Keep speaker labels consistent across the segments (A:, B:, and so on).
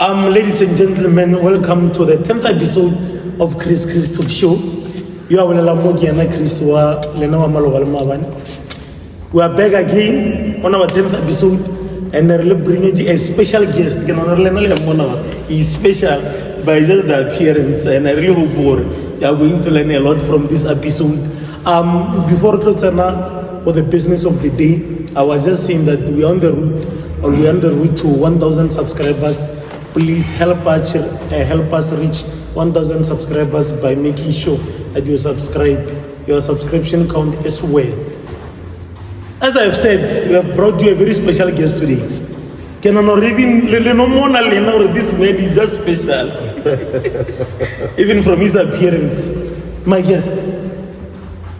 A: Ladies and gentlemen, welcome to the 10th episode of Chris Talk Show. You are Chris. We are back again on our 10th episode, and we're bringing a special guest. He is special by just the appearance, and I really hope you are going to learn a lot from this episode. Before Klotsana, for the business of the day, I was just saying that we're on the route to 1,000 subscribers. Please help us reach 1,000 subscribers by making sure that you subscribe. Your subscription count as well. As I have said, we have brought you a very special guest today. This word is just special. Even from his appearance. My guest,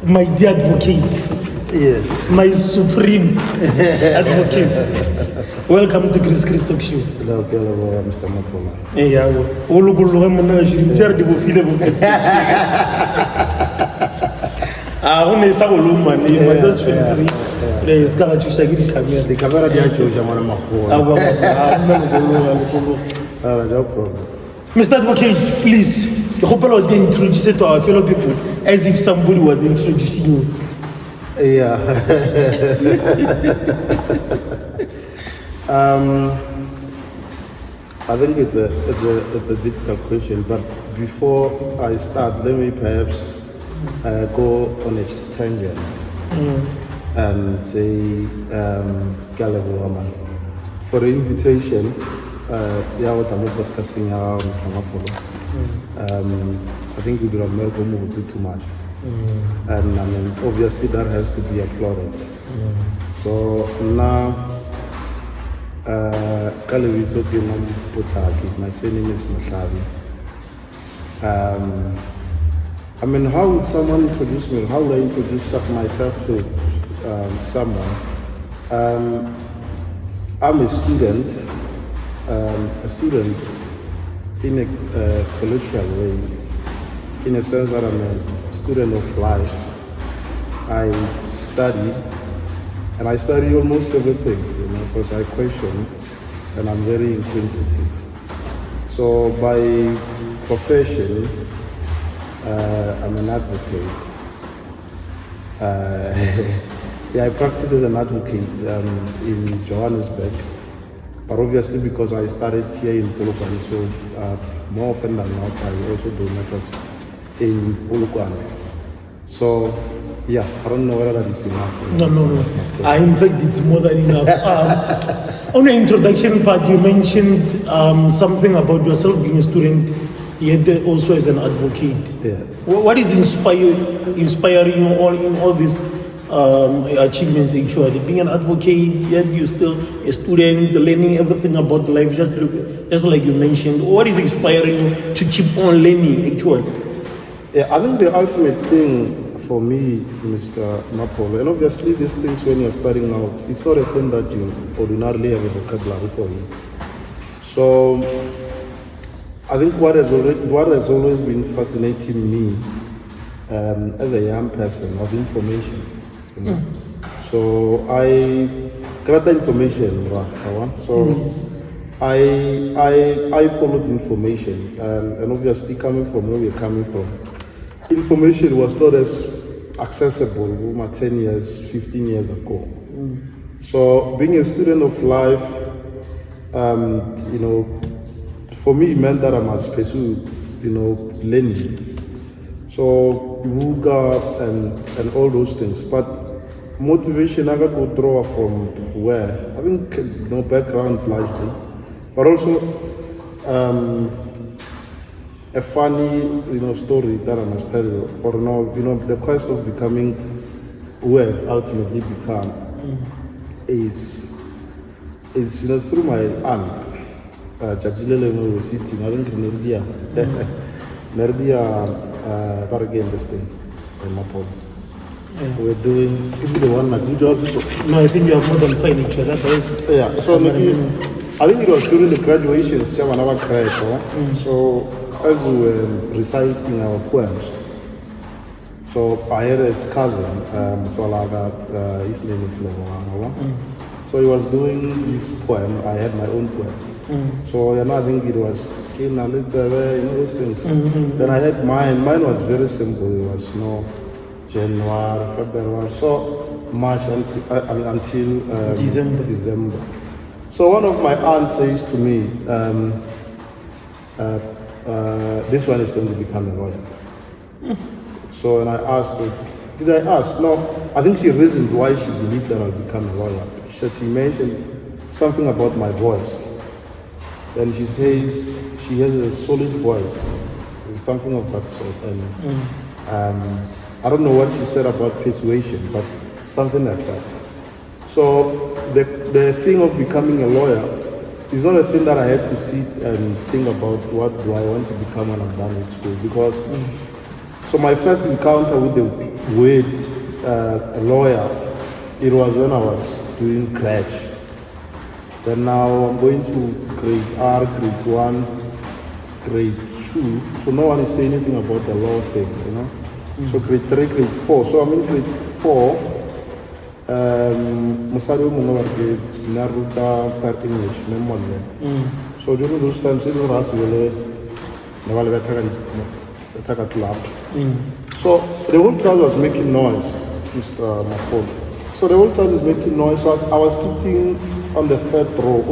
A: my dear advocate.
B: Yes.
A: My supreme advocate. Welcome to Chris Talk Show.
B: Hello, Mr. Mohlabi.
A: Yeah, just feel free.
B: The camera no problem.
A: Mr. Advocate, please, I hope I was introduced to our fellow people as if somebody was introducing you.
B: Yeah. I think it's a difficult question, but before I start, let me perhaps go on a tangent and say, for the invitation, podcasting Mr. Mohlabi. I think we do not do too much. And I mean, obviously that has to be applauded. So now, my surname is Mohlabi. I mean, how would someone introduce me? How would I introduce myself to someone? I'm a student in a colloquial way, in a sense that I'm a student of life. I study almost everything, because I question and I'm very inquisitive. So by profession, I'm an advocate. I practice as an advocate in Johannesburg, but obviously because I started here in Polokwane, so more often than not, I also do matters in Polokwane. So yeah, I don't know whether that is enough.
A: No. In fact, it's more than enough. On the introduction part, you mentioned something about yourself being a student, yet also as an advocate.
B: Yes.
A: What is inspiring you in all these achievements actually? Being an advocate, yet you're still a student, learning everything about life, just like you mentioned. What is inspiring you to keep on learning actually?
B: Yeah, I think the ultimate thing for me, Mr. Mohlabi, and obviously these things when you're studying now, it's not a thing that you ordinarily have a vocabulary for you. So I think what has always been fascinating me as a young person was information. So I got the information, so I followed information, and obviously coming from where we're coming from, information was not as accessible 10 years, 15 years ago. So being a student of life, for me it meant that I must pursue, learning. So Ruga and all those things. But motivation I got to draw from where? I think background largely, but also a funny, story that I must tell you, or the quest of becoming who I've ultimately become is through my aunt, Jajilele was sitting, I think Nerdia, again this thing, in Mapol. We're doing, if the one good job. So,
A: No, I think you have more than fine actually. That's always.
B: Yeah, so maybe, I think it was during the graduation, so as we were reciting our poems, so I had a cousin, his name is Lewa. So he was doing his poem. I had my own poem. So I think it was those things. Then I had mine. Mine was very simple. It was January, February, so March until December. So one of my aunts says to me, this one is going to become a lawyer. So and I asked her, did I ask? No, I think she reasoned why she believed that I'll become a lawyer. She mentioned something about my voice. Then she says she has a solid voice, something of that sort. And I don't know what she said about persuasion, but something like that. So the thing of becoming a lawyer is not a thing that I had to sit and think about what do I want to become when I'm done with school. Because so my first encounter with the word a lawyer, it was when I was doing crèche. Then now I'm going to grade R, grade 1, grade 2. So no one is saying anything about the law thing, So grade 3, grade 4. So I'm in grade 4. Mosadi mo naruta per English, So during those times, it was So the whole class was making noise, Mr. Mapol. So the whole class is making noise. So I was sitting on the third row,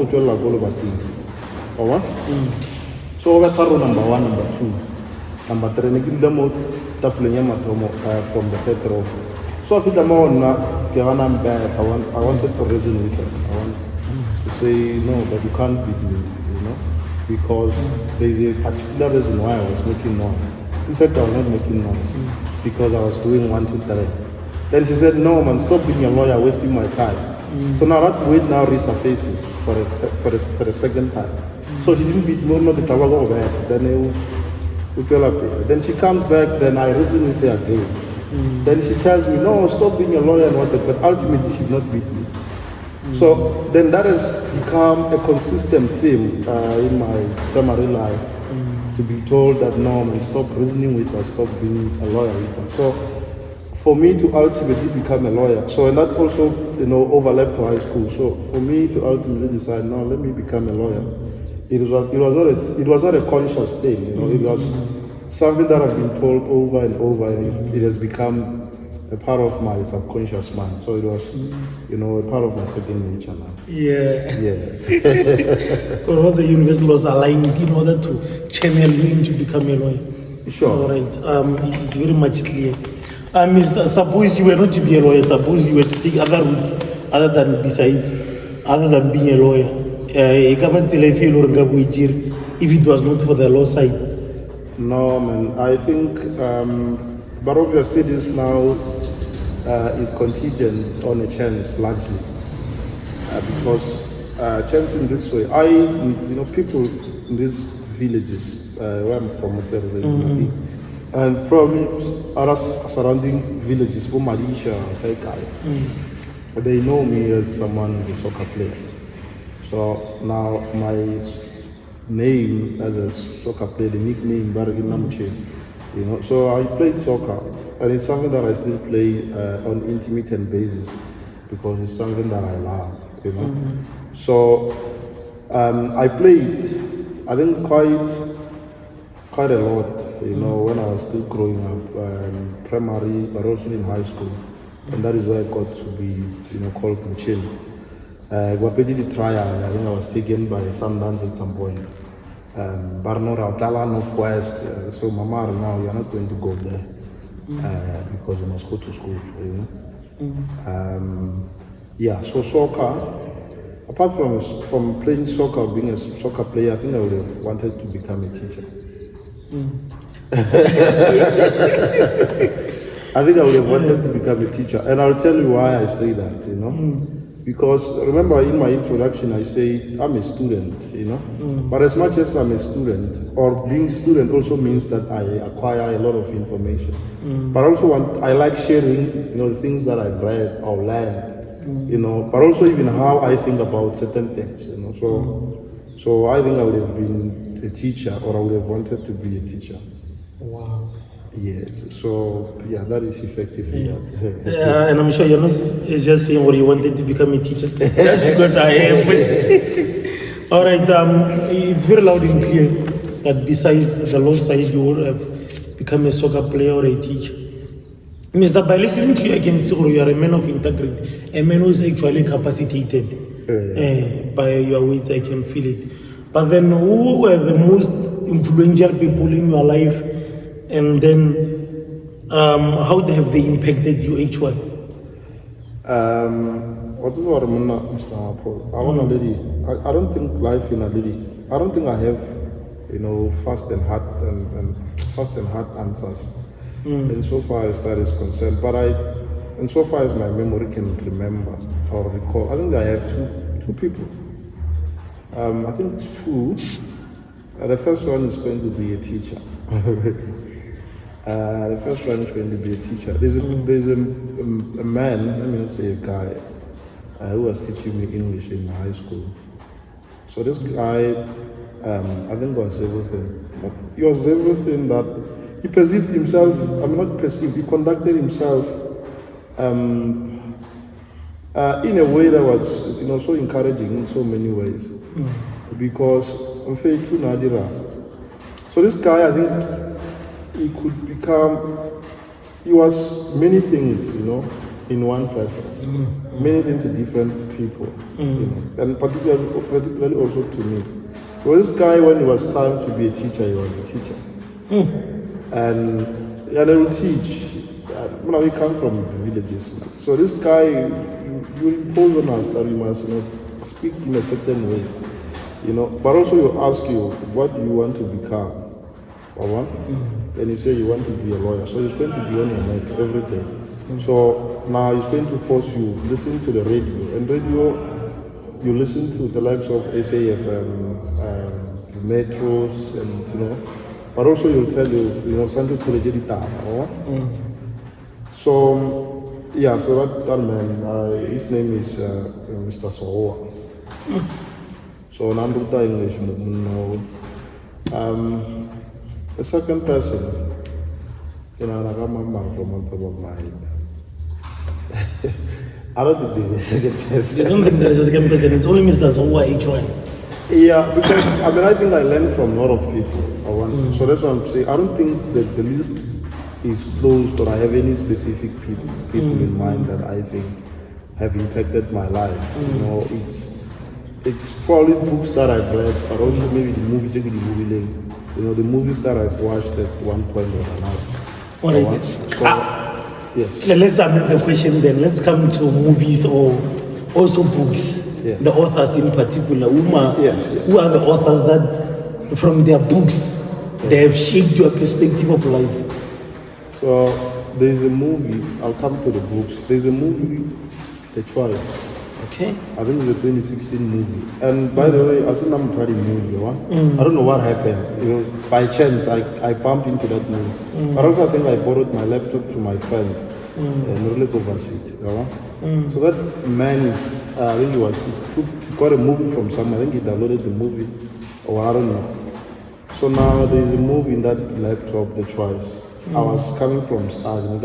B: So over row number 1, number 2, number 3, from the third row. So I feel I'm bad. I wanted to reason with her. I want to say no, but you can't beat me, because there is a particular reason why I was making noise. In fact, I was not making noise because I was doing 1, 2, 3. Then she said, "No, man, stop being a lawyer, wasting my time." So now that weight now resurfaces for the second time. So she didn't beat me, no, the tawago back. Then she comes back. Then I reason with her again. Then she tells me, "No, stop being a lawyer and whatever." But ultimately, she did not beat me. So then that has become a consistent theme in my primary life, to be told that no, man, stop reasoning with her, stop being a lawyer with her. So for me to ultimately become a lawyer, so and that also overlapped to high school. So for me to ultimately decide, no, let me become a lawyer, it was not a conscious thing. It was something that I've been told over and over, and it has become a part of my subconscious mind. So it was, a part of my second nature now.
A: Yeah.
B: Yes.
A: Because all the university laws aligned in order to channel you into becoming a lawyer.
B: Sure.
A: All right. It's very much clear. Suppose you were not to be a lawyer. Suppose you were to take other routes other than being a lawyer. If it was not for the law side.
B: No, man. I think, but obviously this now is contingent on a chance largely, because chance in this way. People in these villages where I'm from, Motserereng, and probably other surrounding villages, Malaysia, they know me as someone who's a soccer player. So now my name as a soccer player, the nickname Baragin Namche. So I played soccer, and it's something that I still play on intermittent basis, because it's something that I love, So I played, I think quite a lot, when I was still growing up, primary, but also in high school, and that is where I got to be, called Mchin. We did the trial. I think I was taken by Sundance at some point. Barnora, Tala, Northwest. So, Mama, now you're not going to go there because you must go to school. So soccer. Apart from playing soccer, being a soccer player, I think I would have wanted to become a teacher. I think I would have wanted to become a teacher, and I'll tell you why I say that. Because remember in my introduction I say I'm a student, but as much as I'm a student, or being student also means that I acquire a lot of information. But also I like sharing, the things that I've read or learned, but also even how I think about certain things, So I think I would have been a teacher, or I would have wanted to be a teacher.
A: Wow.
B: Yes. So yeah, that is effectively that.
A: And I'm sure you're not just saying what you wanted to become a teacher, just because I am. All right, it's very loud and clear that besides the law side, you would have become a soccer player or a teacher. Mr. By listening to you, I can see you are a man of integrity, a man who is actually capacitated. By your words, I can feel it. But then, who were the most influential people in your life? And then, how have they impacted you actually?
B: What's the word, Mr. Paul? I don't think life in a lady. I don't think I have, fast and hard answers. And so far as that is concerned, but and so far as my memory can remember or recall, I think I have two people. I think it's two. The first one is going to be a teacher. The first one is going to be a teacher. There's a man, let me not say a guy, who was teaching me English in high school. So this guy, I think was everything. He was everything that he perceived himself. Not perceived. He conducted himself in a way that was, so encouraging in so many ways. Because I'm fair to Nadira. So this guy, I think, he was many things, in one person. Many things to different people, and particularly also to me. So this guy, when it was time to be a teacher, he was a teacher. And I will teach. We come from villages, man. So this guy, you impose on us that we must speak in a certain way, But also you ask you, what do you want to become? Then you say you want to be a lawyer. So he's going to be on your neck every day. So now he's going to force you listen to the radio. And radio, you listen to the likes of SAFM, metros, and but also he'll tell you, Santo Tulejedi. So yeah, so that man, his name is Mr. Sohoa. So Nanduta English, the second person, I from on top of my head. I don't think there's a second person.
A: You don't think there's a second person? It's only Mr. Sohoa actually.
B: Yeah, because I think I learned from a lot of people. So that's what I'm saying. I don't think that the list is closed, or I have any specific people in mind that I think have impacted my life. It's probably books that I've read, but also maybe the movies, the movies that I've watched at one point or another.
A: All right.
B: Yes.
A: Let's amend the question then. Let's come to movies or also books.
B: Yes.
A: The authors in particular.
B: Yes.
A: Who are the authors that, from their books, they have shaped your perspective of life?
B: So there's a movie. I'll come to the books. There's a movie, The Choice.
A: Okay.
B: I think it's a 2016 movie. And by the way, I saw I'm trying movie. I don't know what happened. By chance, I bumped into that movie. But also I think I borrowed my laptop to my friend and really overseat. So that man, I think he got a movie from somewhere. I think he downloaded the movie, or I don't know. So now there is a movie in that laptop, The Choice. I was coming from Stars in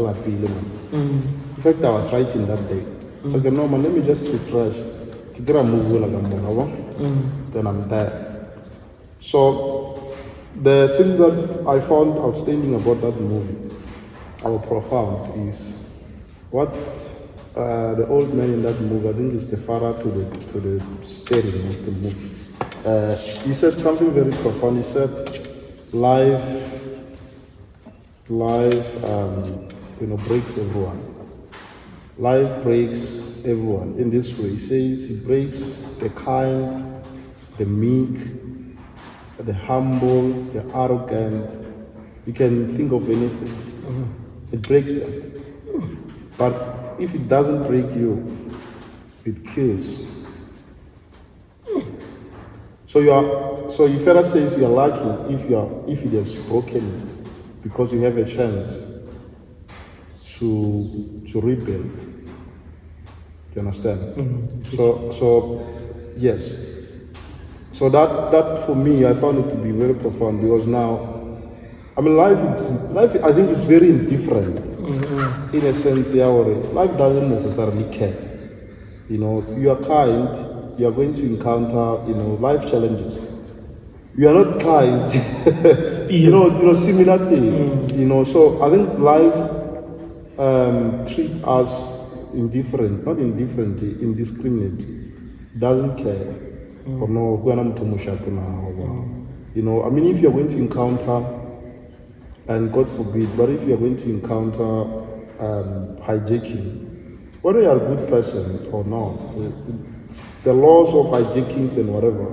B: In fact, I was writing that day. So I said, no man, let me just refresh. Get a movie like then I'm there. So the things that I found outstanding about that movie, or profound, is what the old man in that movie, I think is the father to the steering of the movie. He said something very profound. He said, life breaks everyone. Life breaks everyone in this way. He says it breaks the kind, the meek, the humble, the arrogant. You can think of anything. It breaks them. But if it doesn't break you, it kills. So he further says you are lucky if it has broken you, because you have a chance to rebuild. Do you understand? So yes. So that for me, I found it to be very profound, because now I mean, life. I think it's very indifferent in a sense. Yeah, life doesn't necessarily care. You know, you are kind. You are going to encounter, life challenges. You are not kind. Similar thing. So I think life treat us not indifferently, indiscriminately. Doesn't care. Or no, I mean, if you're going to encounter, and God forbid, but if you're going to encounter hijacking, whether you're a good person or not, the laws of hijackings and whatever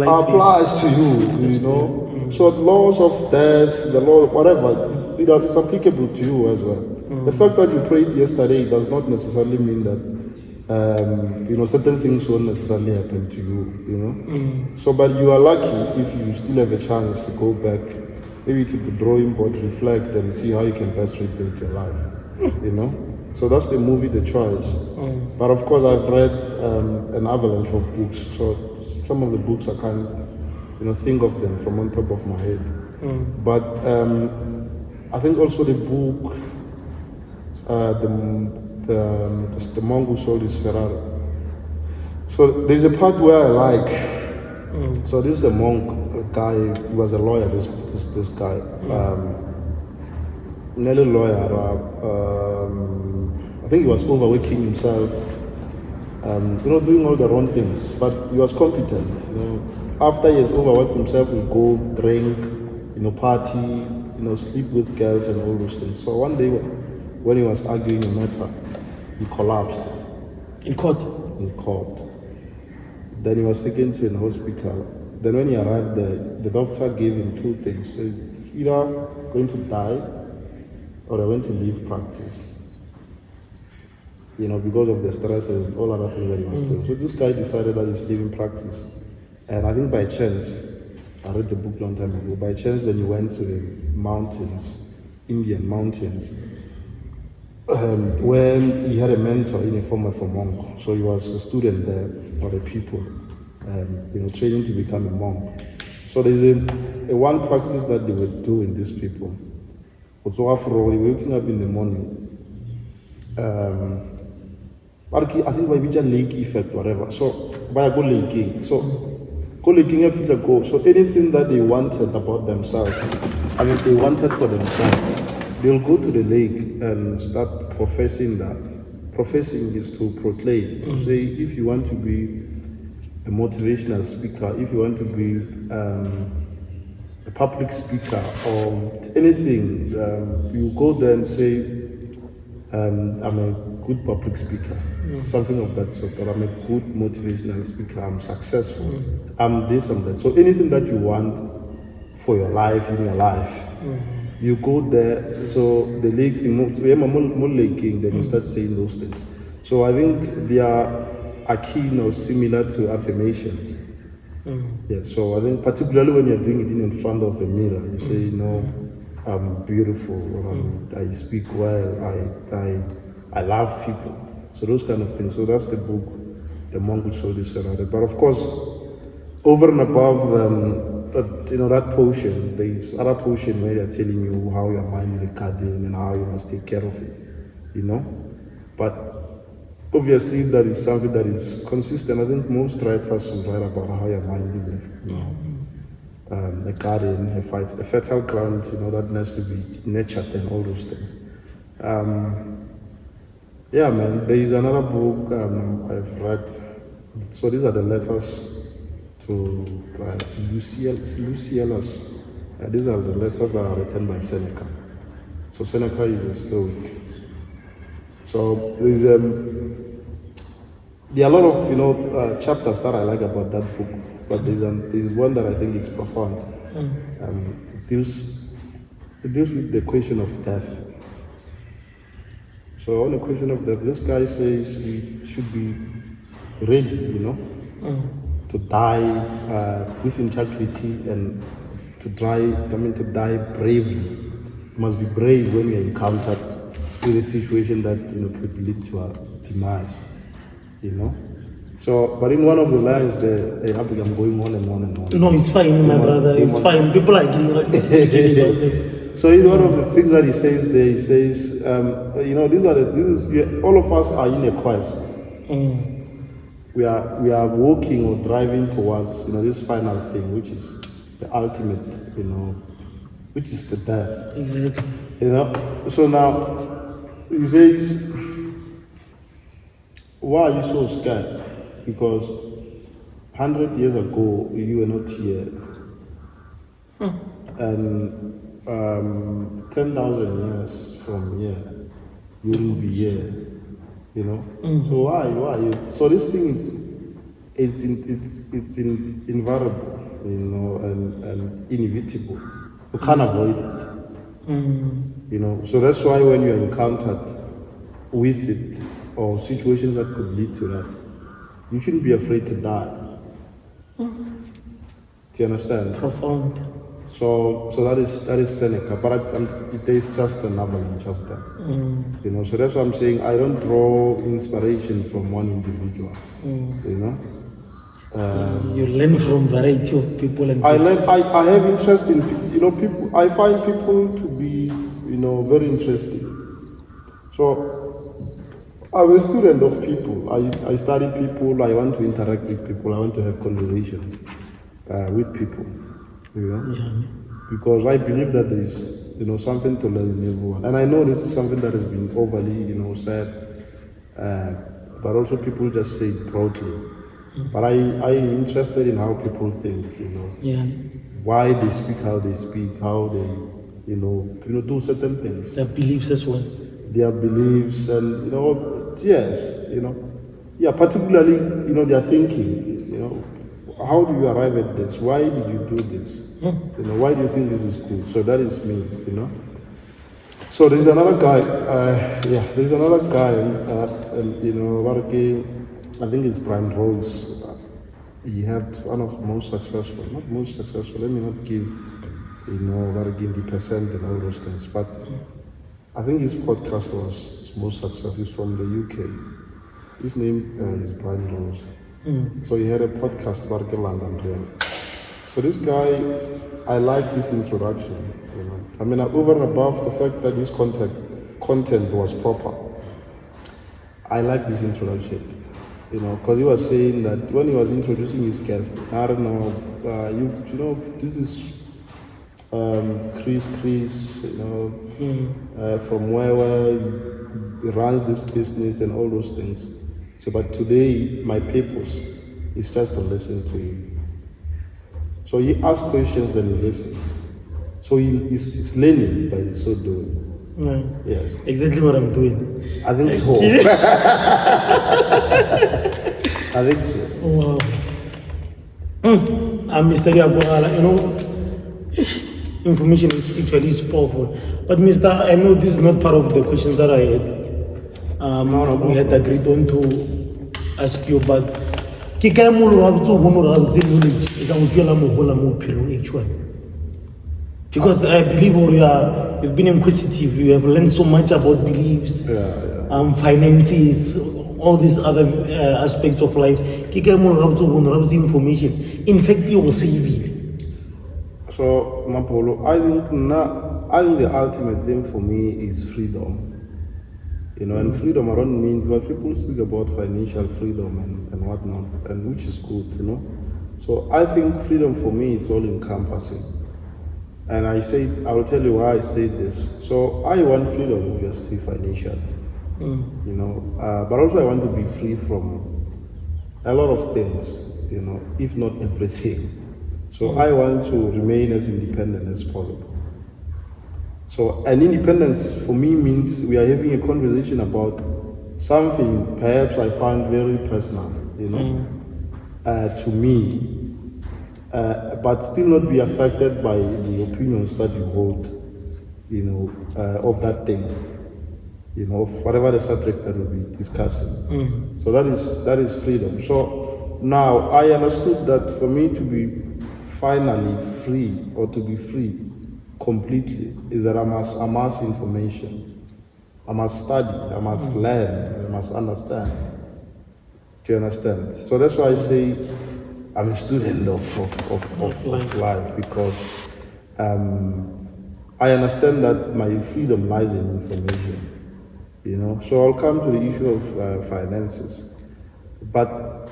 B: applies to you, So the laws of death, the law, whatever, it's applicable to you as well. The fact that you prayed yesterday does not necessarily mean that certain things won't necessarily happen to you, So, but you are lucky if you still have a chance to go back, maybe to the drawing board, reflect, and see how you can best rebuild your life, So that's the movie, The Choice. But of course, I've read an avalanche of books, so some of the books I can't, think of them from on top of my head. But I think also the book, the monk who sold his Ferrari. So there's a part where I like. So this is a monk, a guy. He was a lawyer. This guy, not a lawyer. I think he was overworking himself. Doing all the wrong things. But he was competent. After he has overworked himself, he go drink, party, sleep with girls and all those things. So one day, when he was arguing a matter, he collapsed.
A: In court?
B: In court. Then he was taken to a hospital. Then when he arrived there, the doctor gave him two things. So either going to die or they're going to leave practice. Because of the stress and all other things that he was doing. So this guy decided that he's leaving practice. And I think by chance, I read the book long time ago, by chance then he went to the mountains, Indian mountains, when he had a mentor in a form of a monk. So he was a student there, or a pupil, training to become a monk. So there's a one practice that they were doing, these people. So after all, they were waking up in the morning. I think by lake effect, whatever. So by go laking. So go laking if go. So anything that they wanted about themselves, they wanted for themselves, they'll go to the lake and start professing that. Professing is to proclaim, to say if you want to be a motivational speaker, if you want to be a public speaker or anything, you go there and say, I'm a good public speaker, something of that sort, or I'm a good motivational speaker, I'm successful, I'm this, I'm that. So anything that you want for your life, in your life, you go there. So the lake thing, more laking, then you start saying those things. So I think they are akin or similar to affirmations. Yeah, so I think particularly when you're doing it in front of a mirror, you say, I'm beautiful, or I speak well, I love people. So those kind of things. So that's the book, The Monk Who Sold His Ferrari. But of course, over and above that portion, there is other portion where they're telling you how your mind is a garden and how you must take care of it, But obviously that is something that is consistent. I think most writers will write about how your mind is a garden, a fertile ground, that needs to be nurtured and all those things. Yeah, man, there is another book I've read. So these are the letters to Lucianus. These are the letters that are written by Seneca. So Seneca is a Stoic. So there are a lot of chapters that I like about that book, but there's one that I think is profound. It deals with the question of death. So on the question of death, this guy says we should be ready, to die with integrity and to die bravely. You must be brave when you're encountered with a situation that could lead to a demise. So, but in one of the lines there, hey, I'm going on and on and on.
A: No, it's fine, my brother. It's fine. People are getting out there.
B: So, in one of the things that he says there, he says, all of us are in a quest. We are walking or driving towards, this final thing, which is the ultimate, which is the death.
A: Exactly.
B: So now, he says, why are you so scared? Because 100 years ago, you were not here. And 10,000 years from here, you will be here. So why you? So this thing it's invariable, and inevitable. You can't avoid it. So that's why when you're encountered with it or situations that could lead to that, you shouldn't be afraid to die. Do you understand?
A: Profound.
B: So that is Seneca, but there's just another chapter. So that's why I'm saying I don't draw inspiration from one individual.
A: You learn from variety of people and
B: I have interest in people. I find people to be very interesting. So I'm a student of people. I study people. I want to interact with people. I want to have conversations with people. Because I believe that there is, something to learn in everyone. And I know this is something that has been overly, said, but also people just say it broadly. But I'm interested in how people think, why they speak, how they speak, how they, do certain things.
A: Their beliefs as well.
B: Their beliefs and, particularly, their thinking, how do you arrive at this? Why did you do this? Why do you think this is cool? So that is me, So there's another guy, I think it's Brian Rose. He had one of the most successful, not most successful, let me not give, the percent and all those things, but I think his podcast was his most successful. He's from the UK. His name is Brian Rose. So he had a podcast about London. So this guy, I like his introduction. Over and above the fact that his content was proper, I like this introduction. Because he was saying that when he was introducing his guest, I don't know, this is Chris, from where he runs this business and all those things. So, but today, my purpose is just to listen to him. So he asks questions, then he listens. So he's learning by so doing.
A: Right.
B: Yes.
A: Exactly what I'm doing.
B: I think so. I think so.
A: Wow. I'm Mr. Yabuala, information is actually powerful. But Mr. I know this is not part of the questions that I had. We had agreed on to ask you, but because I believe you've been inquisitive, you have learned so much about beliefs, finances, all these other aspects of life. Information. In fact, you're saving.
B: So, Mapolo, I think the ultimate thing for me is freedom. And freedom I don't mean, but people speak about financial freedom and whatnot, and which is good, So I think freedom for me is all encompassing. And I will tell you why I say this. So I want freedom, obviously, financially, but also I want to be free from a lot of things, if not everything. So I want to remain as independent as possible. So an independence for me means we are having a conversation about something perhaps I find very personal, to me, but still not be affected by the opinions that you hold, of that thing, of whatever the subject that we'll be discussing. So that is freedom. So now I understood that for me to be finally free or to be free completely is that I must amass information. I must study, I must learn, I must understand Do you understand? So that's why I say I'm a student of life, because I understand that my freedom lies in information. So I'll come to the issue of finances. But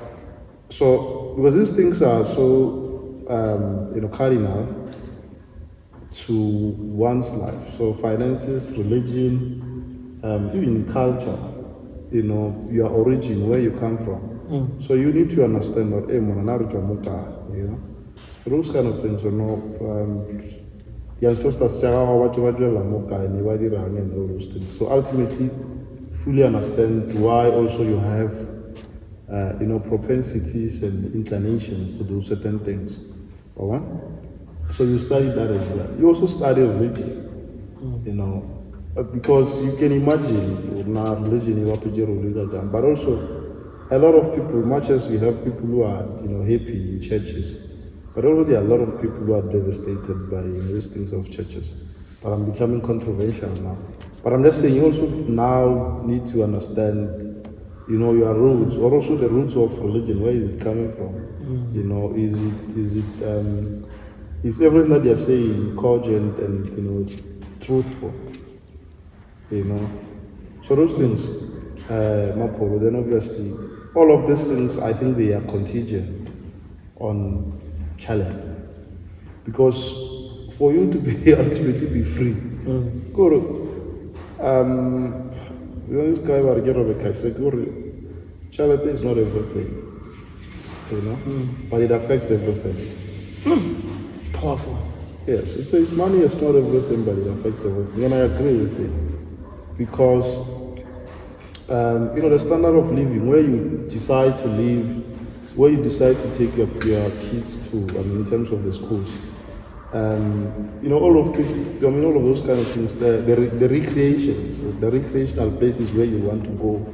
B: so because these things are so cardinal to one's life. So finances, religion, even culture, your origin, where you come from. So you need to understand that so those kind of things, the ancestors and all those things. So ultimately, fully understand why also you have propensities and inclinations to do certain things. So you study that as well. You also study religion, because you can imagine now religion, but also a lot of people, much as we have people who are happy in churches, but already a lot of people who are devastated by these things of churches. But I'm becoming controversial now. But I'm just saying, you also now need to understand, your roots, or also the roots of religion. Where is it coming from? Is everything that they're saying cogent and truthful? So those things, Mapolo. Then obviously, all of these things, I think they are contingent on challenge, because for you to be ultimately be free, this guy will get over charity is not everything, but it affects everything.
A: Powerful.
B: Yes, it says money is not everything, but it affects everything, and I agree with it, because the standard of living, where you decide to live, where you decide to take your kids to, in terms of the schools, all of this, all of those kind of things, the recreations, the recreational places where you want to go.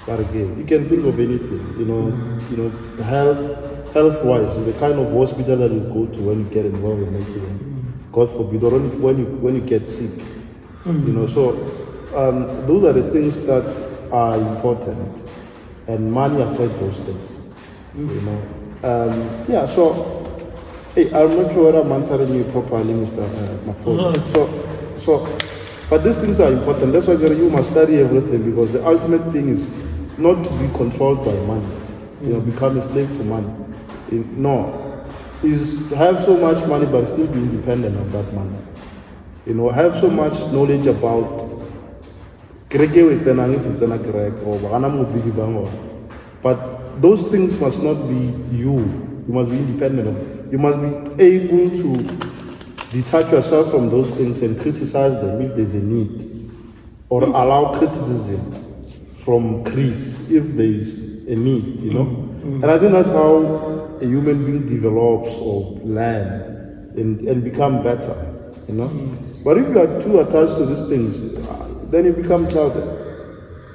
B: But again, you can think of anything, health-wise, the kind of hospital that you go to when you get involved in accident, God forbid, or when you get sick, So those are the things that are important. And money affects those things, So, hey, I'm not sure whether I'm answering you properly, Mr. Mapolo. But these things are important. That's why you must study everything, because the ultimate thing is not to be controlled by money, become a slave to money. Is to have so much money but still be independent of that money. Have so much knowledge about. But those things must not be you. You must be independent of it. You must be able to detach yourself from those things and criticize them if there's a need, or allow criticism from Chris if there is a need, And I think that's how a human being develops or learn and become better, But if you are too attached to these things, then you become clouded.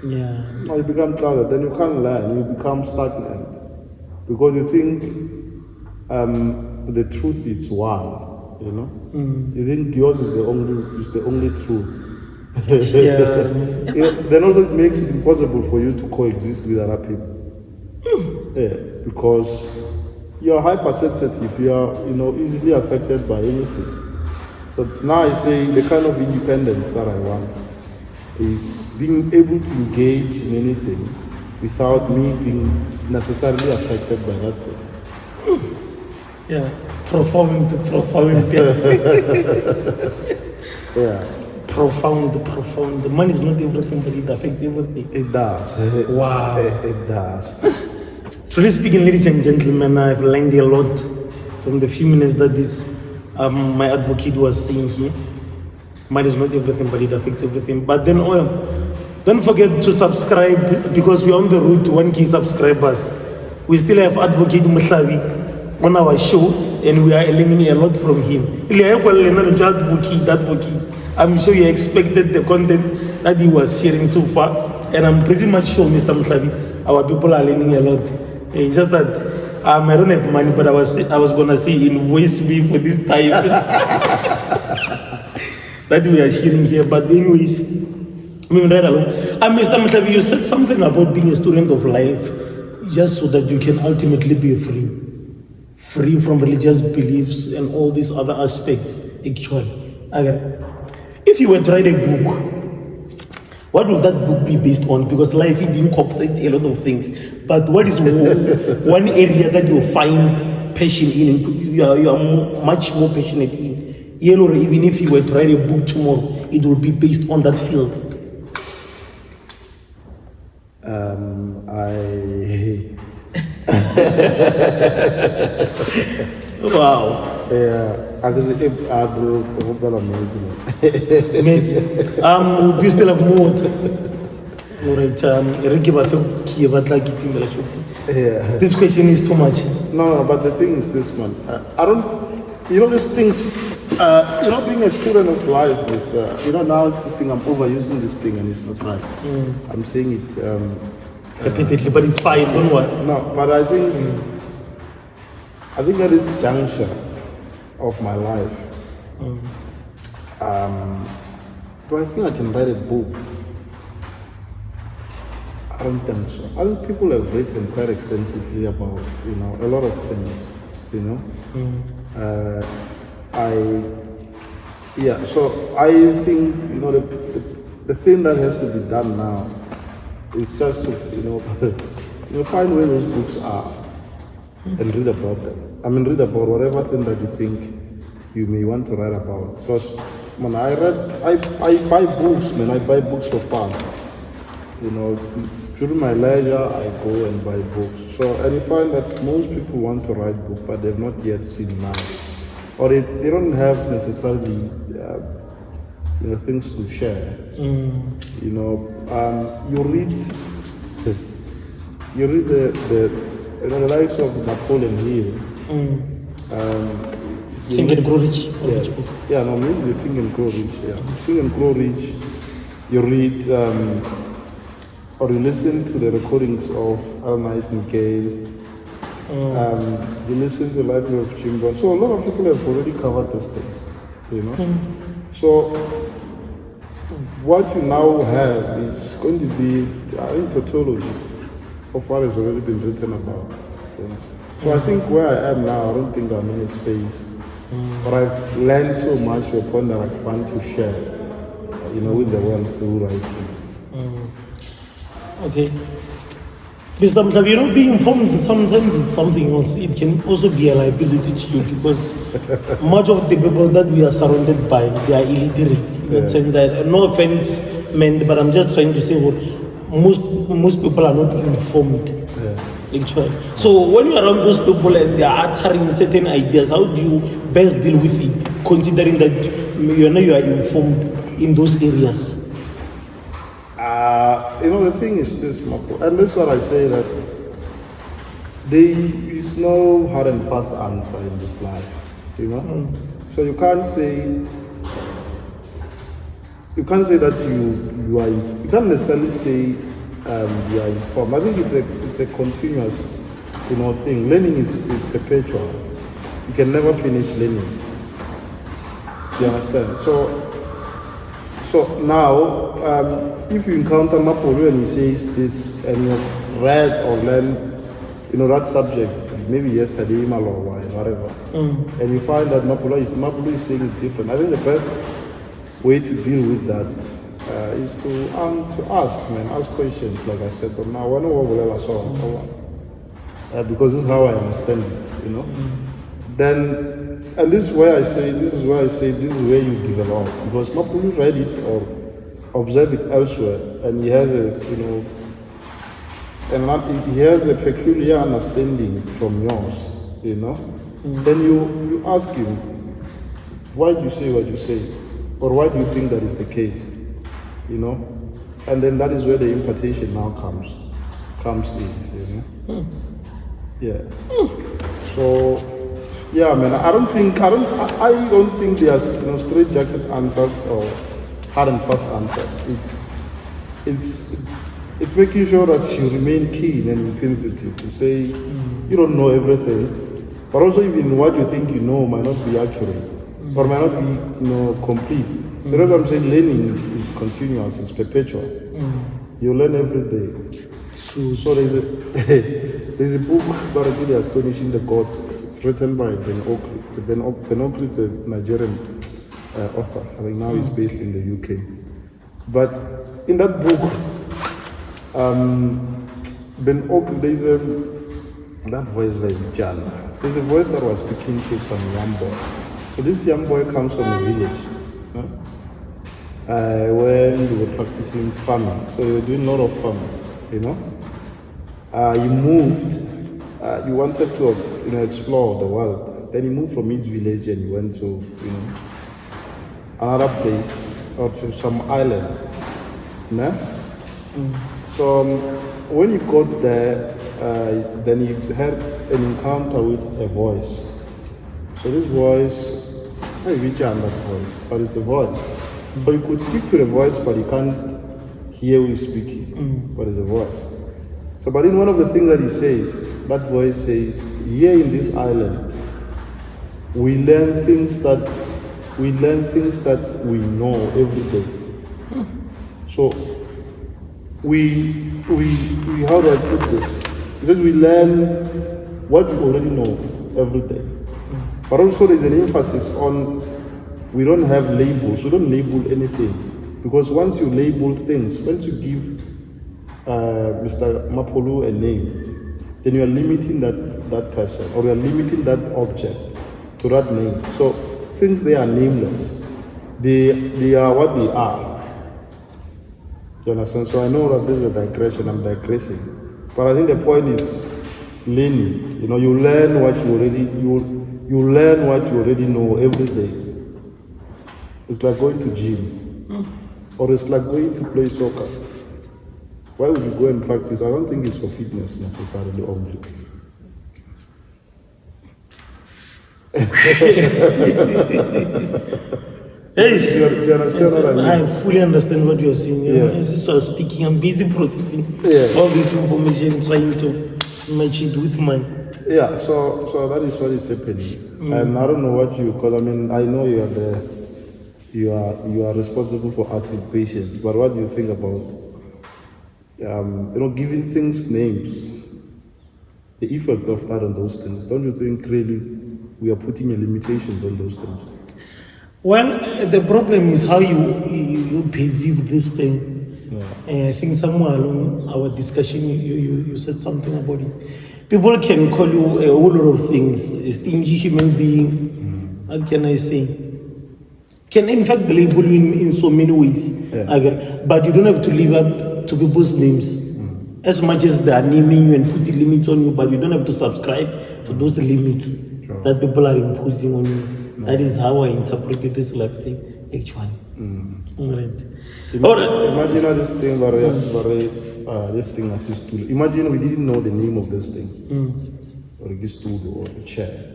B: You become clouded, then you can't learn, you become stagnant. Because you think the truth is one, You think yours is the only truth. Then also it makes it impossible for you to coexist with other people. Because you're hypersensitive, you are easily affected by anything. So now I say the kind of independence that I want is being able to engage in anything without me being necessarily affected by that thing.
A: Profound. Profound. Money is not everything, but it affects everything.
B: It does.
A: Wow.
B: It does.
A: Truly speaking, ladies and gentlemen, I've learned a lot from the few minutes that my advocate was saying here. Money is not everything, but it affects everything. But then, don't forget to subscribe, because we're on the road to 1K subscribers. We still have Adv Mohlabi on our show, and we are learning a lot from him. I'm sure you expected the content that he was sharing so far, and I'm pretty much sure, Mr. Mohlabi, our people are learning a lot. It's just that I don't have money, but I was gonna say invoice me for this time that we are sharing here. But anyways, Right along. Mr. Mohlabi, you said something about being a student of life just so that you can ultimately be free from religious beliefs and all these other aspects, actually. Okay. If you were to write a book, what would that book be based on? Because life, it incorporates a lot of things. But what is one area that you find passion in, you are much more passionate in? Or even if you were to write a book tomorrow, it would be based on that field. Wow.
B: Yeah, would
A: you still have more? All right,
B: yeah.
A: This question is too much.
B: No, but the thing is this, man. I don't, these things, being a student of life is now this thing, I'm overusing this thing and it's not right. I'm saying it
A: repeatedly, but it's fine, don't worry.
B: No, but I think at this juncture of my life, do I think I can write a book? I don't think so. I think people have written quite extensively about, a lot of things, so I think, the thing that has to be done now is just to, find where those books are and read about them. I mean, read about whatever thing that you think you may want to write about. Because when I buy books, man, I buy books for fun. During my leisure, I go and buy books. So, and you find that most people want to write books, but they've not yet seen life. Or they don't have necessarily, things to share. You read the likes of Napoleon Hill.
A: Think and Grow Rich.
B: Yes. Yeah, no, maybe you Think and Grow Rich. Yeah, Think and Grow Rich. You read or you listen to the recordings of Al Nightingale. You listen to the library of Chimba. So a lot of people have already covered these things. So what you now have is going to be, I think, tautology of what has already been written about. So I think where I am now, I don't think I'm in a space. But I've learned so much to a point that I want to share, with the world through writing.
A: Okay. Mr. Mohlabi, being informed sometimes is something else. It can also be a liability to you because much of the people that we are surrounded by, they are illiterate. In that sense that, no offense meant, but I'm just trying to say most people are not informed. Actually. So when you're around those people and they are uttering certain ideas, how do you best deal with it, considering that you are informed in those areas?
B: The thing is this, Marco, and this is what I say, that there is no hard and fast answer in this life, So you can't say that you are. You can't necessarily say you are informed. I think it's a continuous, thing. Learning is perpetual. You can never finish learning. You understand? So now, if you encounter Mapolo and he says this, and you've read or learned, that subject, maybe yesterday, or whatever, and you find that Mapolo is saying it different, I think the best way to deal with that is to ask questions, like I said. But now, I know what will I saw, because this is how I understand it, Then. And this is where I say this is where you develop, because Mapulu read it or observe it elsewhere, and he has a peculiar understanding from yours, Then you ask him, why do you say what you say, or why do you think that is the case, And then that is where the impartation now comes in, Yes. So. Yeah, man. I don't think there's straight-jacket answers or hard and fast answers. It's making sure that you remain keen and inquisitive to say you don't know everything, but also even what you think you know might not be accurate or might not be complete. So that's what I'm saying. Learning is continuous, it's perpetual. You learn every day. So there's a there's a book that really astonishing the gods. It's written by Ben Oakley. Ben Oakley is a Nigerian author. I think now he's based in the UK. But in that book, Ben Oakley, there's that voice by Jan. There's a voice that was speaking to some young boy. So this young boy comes from a village, where they were practicing farming. So they were doing a lot of farming, He moved. He wanted to, explore the world. Then he moved from his village and he went to, another place or to some island. So when he got there, then he had an encounter with a voice. So this voice, I reach out that voice, but it's a voice. So you could speak to the voice, but you can't hear who is speaking, but it's a voice. So, but in one of the things that he says, that voice says, here in this island, we learn things that we know every day. So we how do I put this? Because we learn what we already know every day. But also there's an emphasis on we don't have labels. We don't label anything. Because once you label things, once you give Mr. Mapolo a name, then you are limiting that person, or you are limiting that object to that name. So things, they are nameless. They are what they are. You understand? So I know that this is a digression, I'm digressing. But I think the point is learning. You learn what you already know every day. It's like going to gym. Or it's like going to play soccer. Why would you go and practice? I don't think it's for fitness necessarily only. You understand what I mean?
A: I fully understand what you're saying. I just was speaking. I'm busy processing all this information, trying to match it with mine.
B: Yeah, so that is what is happening. And I don't know what because I know you are responsible for asking questions, but what do you think about giving things names, the effect of that on those things? Don't you think really we are putting limitations on those things?
A: Well, the problem is how you perceive this thing. I think somewhere along our discussion, you said something about it. People can call you a whole lot of things. A stingy human being. What can I say? Can in fact label you in so many ways. But you don't have to live up to people's names. As much as they are naming you and putting limits on you, but you don't have to subscribe to those limits that people are imposing on you. That is how I interpreted this life thing, actually. Right.
B: Imagine this thing, this thing as a stool. Imagine we didn't know the name of this thing, or a stool or a chair.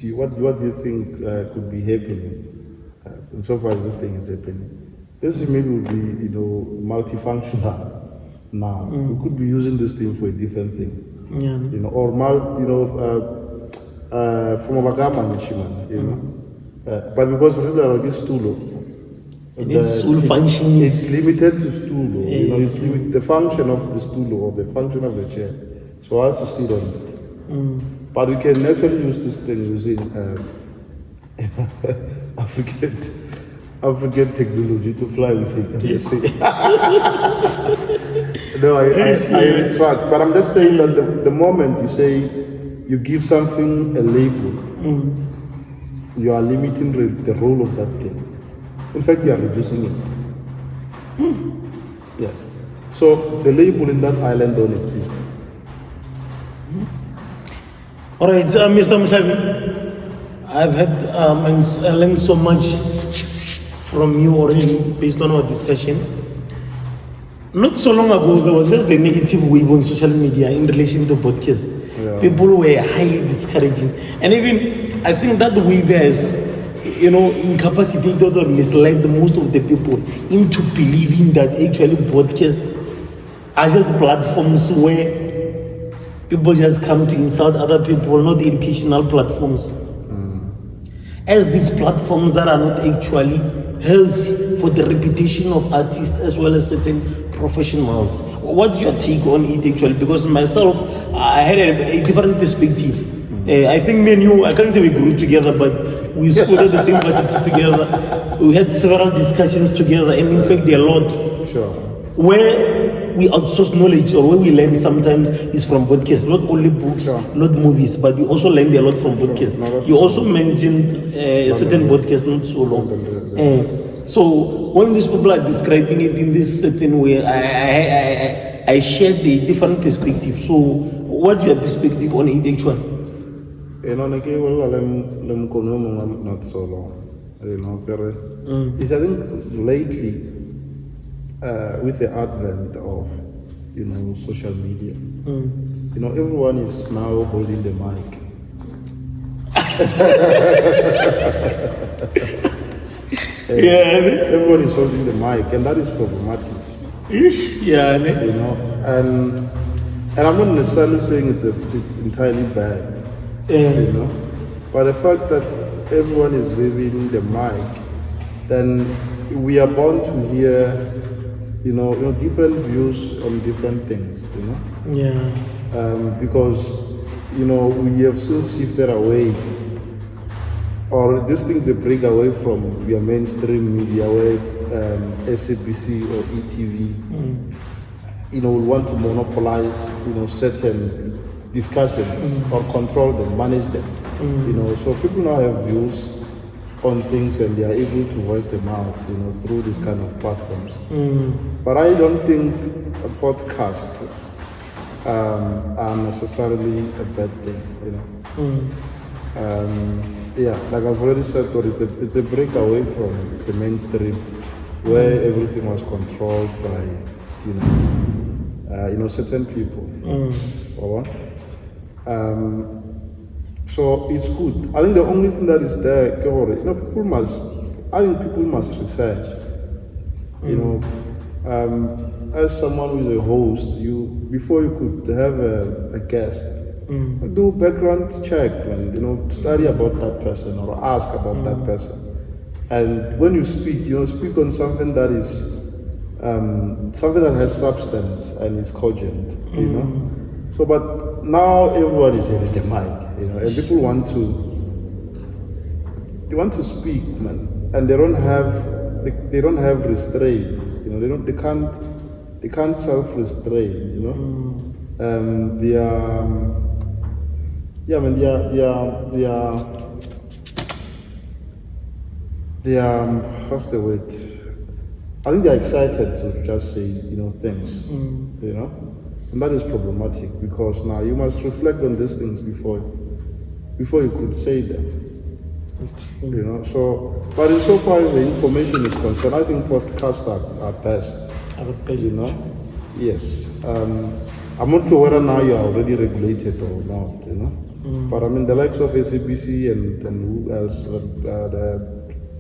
B: What do you think could be happening? So far as this thing is happening, this maybe would be multifunctional. Now we could be using this thing for a different thing, or from Obagama, but because really this stool,
A: function
B: it's limited to stool. It's limited, the function of the stool or the function of the chair. So I have to sit on it. But we can actually use this thing using African technology to fly with it. No, I retract. But I'm just saying that the moment you say you give something a label, you are limiting the role of that thing. In fact, you are reducing it. Yes. So the label in that island don't exist.
A: All right, Mr. Mohlabi, I've had and I learned so much from you already based on our discussion. Not so long ago, there was just a negative wave on social media in relation to podcast. People were highly discouraging, and even I think that wave has, incapacitated or misled most of the people into believing that actually podcasts are just platforms where people just come to insult other people, not educational platforms. as these platforms that are not actually healthy for the reputation of artists as well as certain professionals. What's your take on it actually? Because myself, I had a different perspective. I think me and you, I can't say we grew together, but we schooled at the same varsity together. We had several discussions together, and in fact, there are a lot.
B: Sure.
A: Where we outsource knowledge or where we learn sometimes is from podcasts, not only books,
B: Sure.
A: not movies, but we also learned a lot from podcasts.
B: No, that's
A: You also mentioned certain podcasts not so long. So when these people are describing it in this certain way, I shared a different perspective. So what's your perspective on it actually?
B: Not so long. It's, I think lately, with the advent of social media, everyone is now holding the mic. Everyone is holding the mic, and that is problematic. And I'm not necessarily saying it's entirely bad. But the fact that everyone is waving the mic, then we are bound to hear, different views on different things, because, we have since shifted away, or these things they break away from your mainstream media, where SABC or ETV, will want to monopolize, certain discussions or control them, manage them. So people now have views on things and they are able to voice them out, through this kind of platforms. But I don't think a podcast are necessarily a bad thing, like I've already said, but it's a break away from the mainstream, where everything was controlled by, certain people. So it's good. I think the only thing that is there, people must research. As someone who is a host, before you could have a guest, do background check and study about that person or ask about that person. And when you speak, speak on something that is something that has substance and is cogent. So, but now everyone is having the mic, and people want to speak, man, and they don't have restraint, they can't self-restrain, they are what's the word? I think they're excited to just say, things, and that is problematic, because now you must reflect on these things before you could say them. So, but insofar as the information is concerned, I think podcasts are best. Yes. I'm not sure whether now you are already regulated or not, But I mean, the likes of SABC and who else, the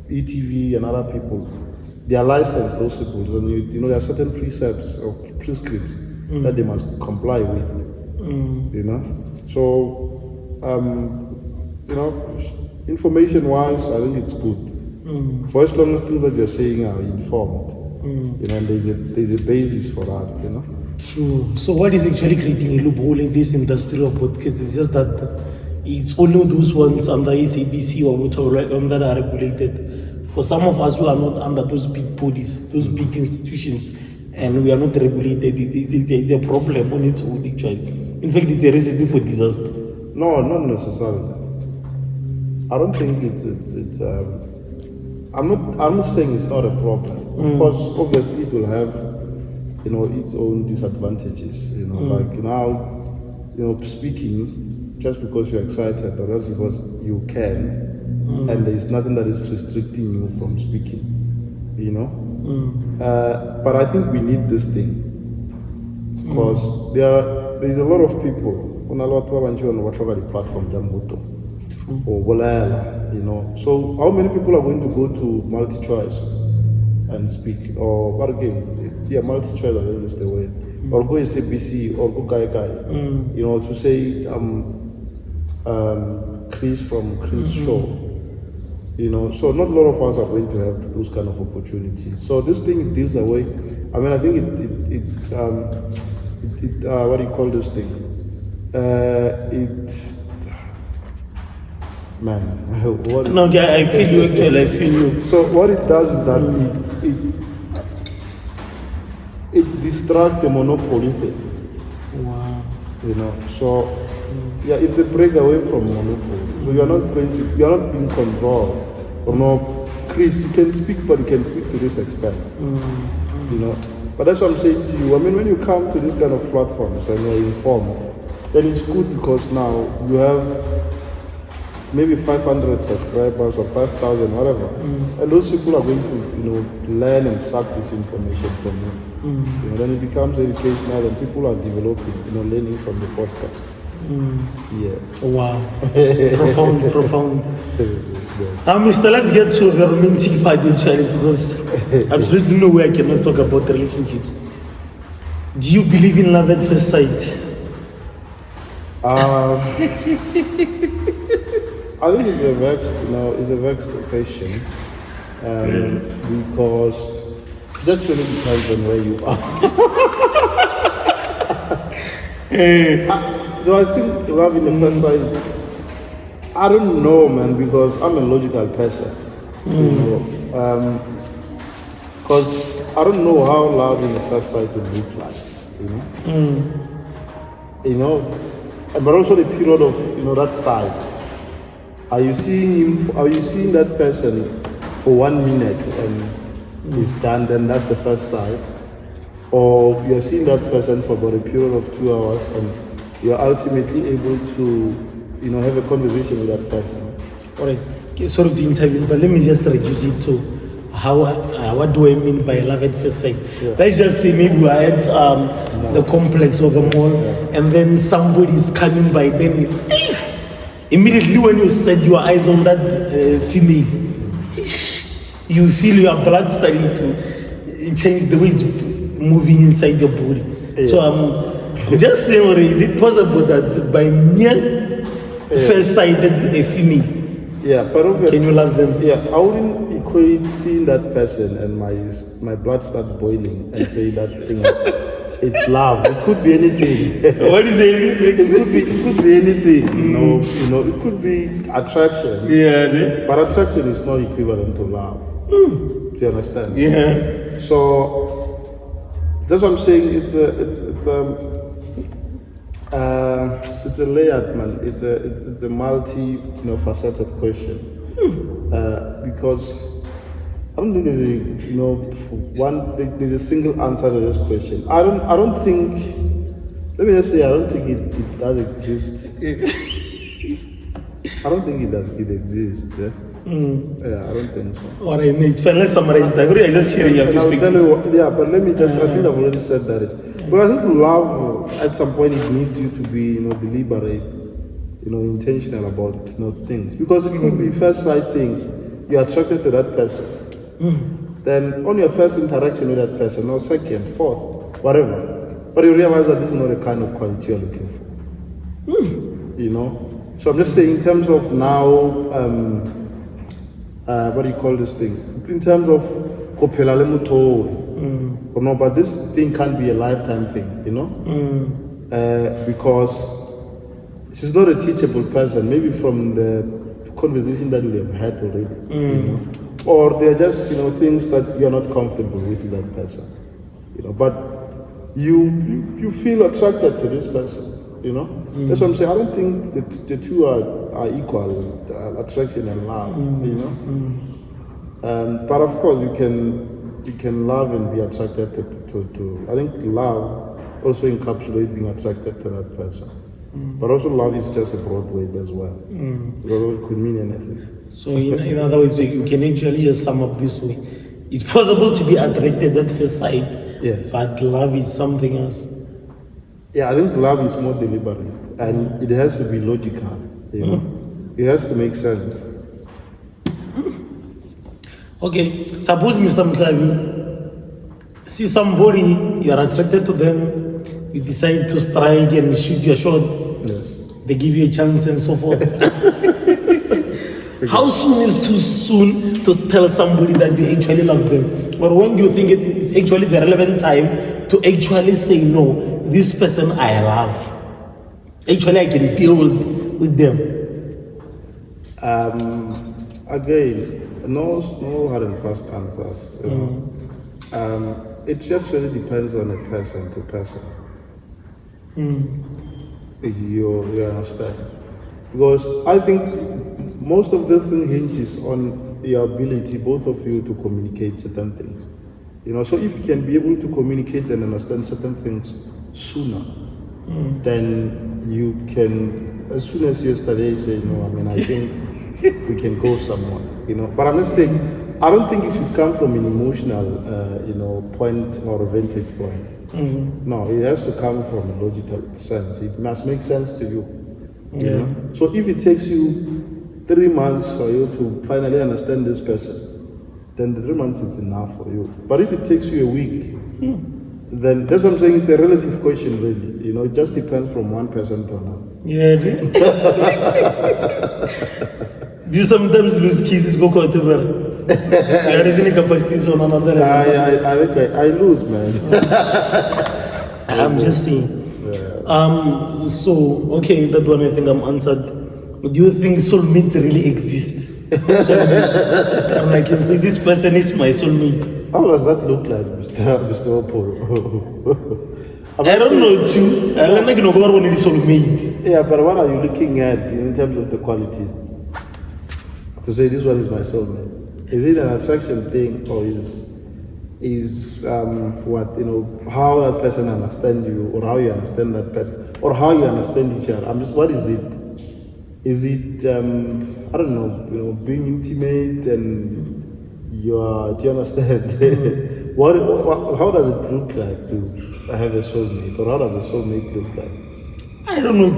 B: ETV and other people, they are licensed, those people, and there are certain precepts or prescripts that they must comply with, So, information-wise, I think it's good. For as long as things that you're saying are informed, and there's a basis for that,
A: True. So what is actually creating a loophole in this industry of podcasts is just that it's only those ones under SABC or whatever that are regulated. For some of us who are not under those big bodies, those big institutions, and we are not regulated, it's a problem on its own actually. In fact, it's a recipe for disaster.
B: No, not necessarily. I don't think it's I'm not saying it's not a problem. Of course, obviously it will have, its own disadvantages, like now, speaking just because you're excited or just because you can, and there's nothing that is restricting you from speaking, but I think we need this thing, because there's a lot of people on a lot of the platform, or so how many people are going to go to multi-choice and speak, or what again? Yeah, multi-choice, I think is the way, or go SABC or go Kai, to say Chris from Chris Show, You know, so not a lot of us are going to have those kind of opportunities. So this thing, it deals away. I mean, I think what do you call this thing? What
A: No, I feel you actually. I feel you.
B: So what it does is that it distracts the monopoly thing.
A: Wow.
B: You know, so yeah, it's a break away from monopoly. So you're not being controlled. Or no, Chris, you can speak, but you can speak to this extent. You know, but that's what I'm saying to you. I mean, when you come to this kind of platforms and you're informed, then it's good because now you have maybe 500 subscribers or 5,000, whatever, and those people are going to, you know, learn and suck this information from you. You know, then it becomes educational, and people are developing, you know, learning from the podcast. Yeah.
A: Wow. Profound.
B: It's good.
A: Now, Mr. Let's get to the romantic part actually, because absolutely no way I cannot talk about relationships. Do you believe in love at first sight?
B: I think it's a vexed question, because just really depends on where you are. Do I think love in the first sight? I don't know, man, because I'm a logical person. You know, because I don't know how love in the first sight would look like. You know, but also the period of, you know, that side. Are you seeing that person for 1 minute and he's done? Then that's the first side. Or you're seeing that person for about a period of 2 hours and you're ultimately able to, you know, have a conversation with that person.
A: All right, sort of the interview, but let me just reduce it to what do I mean by love at first sight?
B: Yeah.
A: Let's just say maybe we're at the complex or the mall, and then somebody is coming by, then immediately when you set your eyes on that female, you feel your blood starting to change the way it's moving inside your body.
B: Yes.
A: So I'm just saying, is it possible that by mere first sight a female,
B: but obviously,
A: can you love them?
B: I wouldn't equate seeing that person and my blood start boiling and say that thing it's love. It could be anything.
A: What is it?
B: It could be anything. You know, it could be attraction.
A: Yeah.
B: But attraction is not equivalent to love. Do you understand?
A: Yeah.
B: So that's what I'm saying. It's a layered, man. It's a multi, faceted question. Because I don't think there's a single answer to this question. I don't think. Let me just say, I don't think it does exist. I don't think it exists. Yeah? I don't think so.
A: All right, it's fine. Let's summarize that. I just share your perspective.
B: But let me just. I think I've already said that. But I think love, at some point, it needs you to be, deliberate, intentional about, things. Because it could be first sight thing. You're attracted to that person. Then on your first interaction with that person, or second, fourth, whatever, but you realize that this is not the kind of quality you're looking for. So I'm just saying, in terms of now, what do you call this thing? In terms of but this thing can't be a lifetime thing, because she's not a teachable person. Maybe from the conversation that we have had already, or they're just things that you're not comfortable with that person, but you feel attracted to this person, That's what I'm saying. I don't think that the two are equal, attraction and love, but of course you can love and be attracted to I think love also encapsulates being attracted to that person. But also love is just a broad word as well. Because it could mean anything.
A: So in other words, you can actually just sum up this way. It's possible to be attracted at first sight.
B: Yes.
A: But love is something else.
B: Yeah, I think love is more deliberate. And it has to be logical. It has to make sense.
A: Okay, suppose Mr. Mohlabi, see somebody, you are attracted to them, you decide to strike and shoot your shot.
B: Yes.
A: They give you a chance and so forth. How soon is too soon to tell somebody that you actually love them? Or when do you think it is actually the relevant time to actually say, no, this person I love. Actually, I can build with them.
B: Again, no hard and fast answers. You know? It just really depends on a person to person. You understand? Because I think most of the thing hinges on your ability, both of you, to communicate certain things. You know, so if you can be able to communicate and understand certain things sooner, then you can, as soon as yesterday, say, no, I mean, I think we can go somewhere, you know. But I'm just saying, I don't think it should come from an emotional, point or vantage point. No, it has to come from a logical sense. It must make sense to you. You know? So if it takes you 3 months for you to finally understand this person, then the 3 months is enough for you. But if it takes you a week, then that's what I'm saying. It's a relative question, really. You know, it just depends from one person to another.
A: Yeah. Do you sometimes lose cases go quite well? There isn't a capacity on another.
B: I think I lose, man.
A: I'm just saying.
B: Yeah.
A: So okay, that one I think I'm answered. Do you think soulmates really exist? And I can say this person is my soulmate.
B: How does that look like, Mr. Oporo?
A: I don't know too. I don't know what one is soulmate.
B: Yeah, but what are you looking at in terms of the qualities? To say this one is my soulmate. Is it an attraction thing, or is what, you know, how that person understands you, or how you understand that person, or how you understand each other? What is it? Is it I don't know, you know, being intimate and do you understand? How does it look like to have a soulmate, or how does a soulmate look like?
A: I don't know. I'm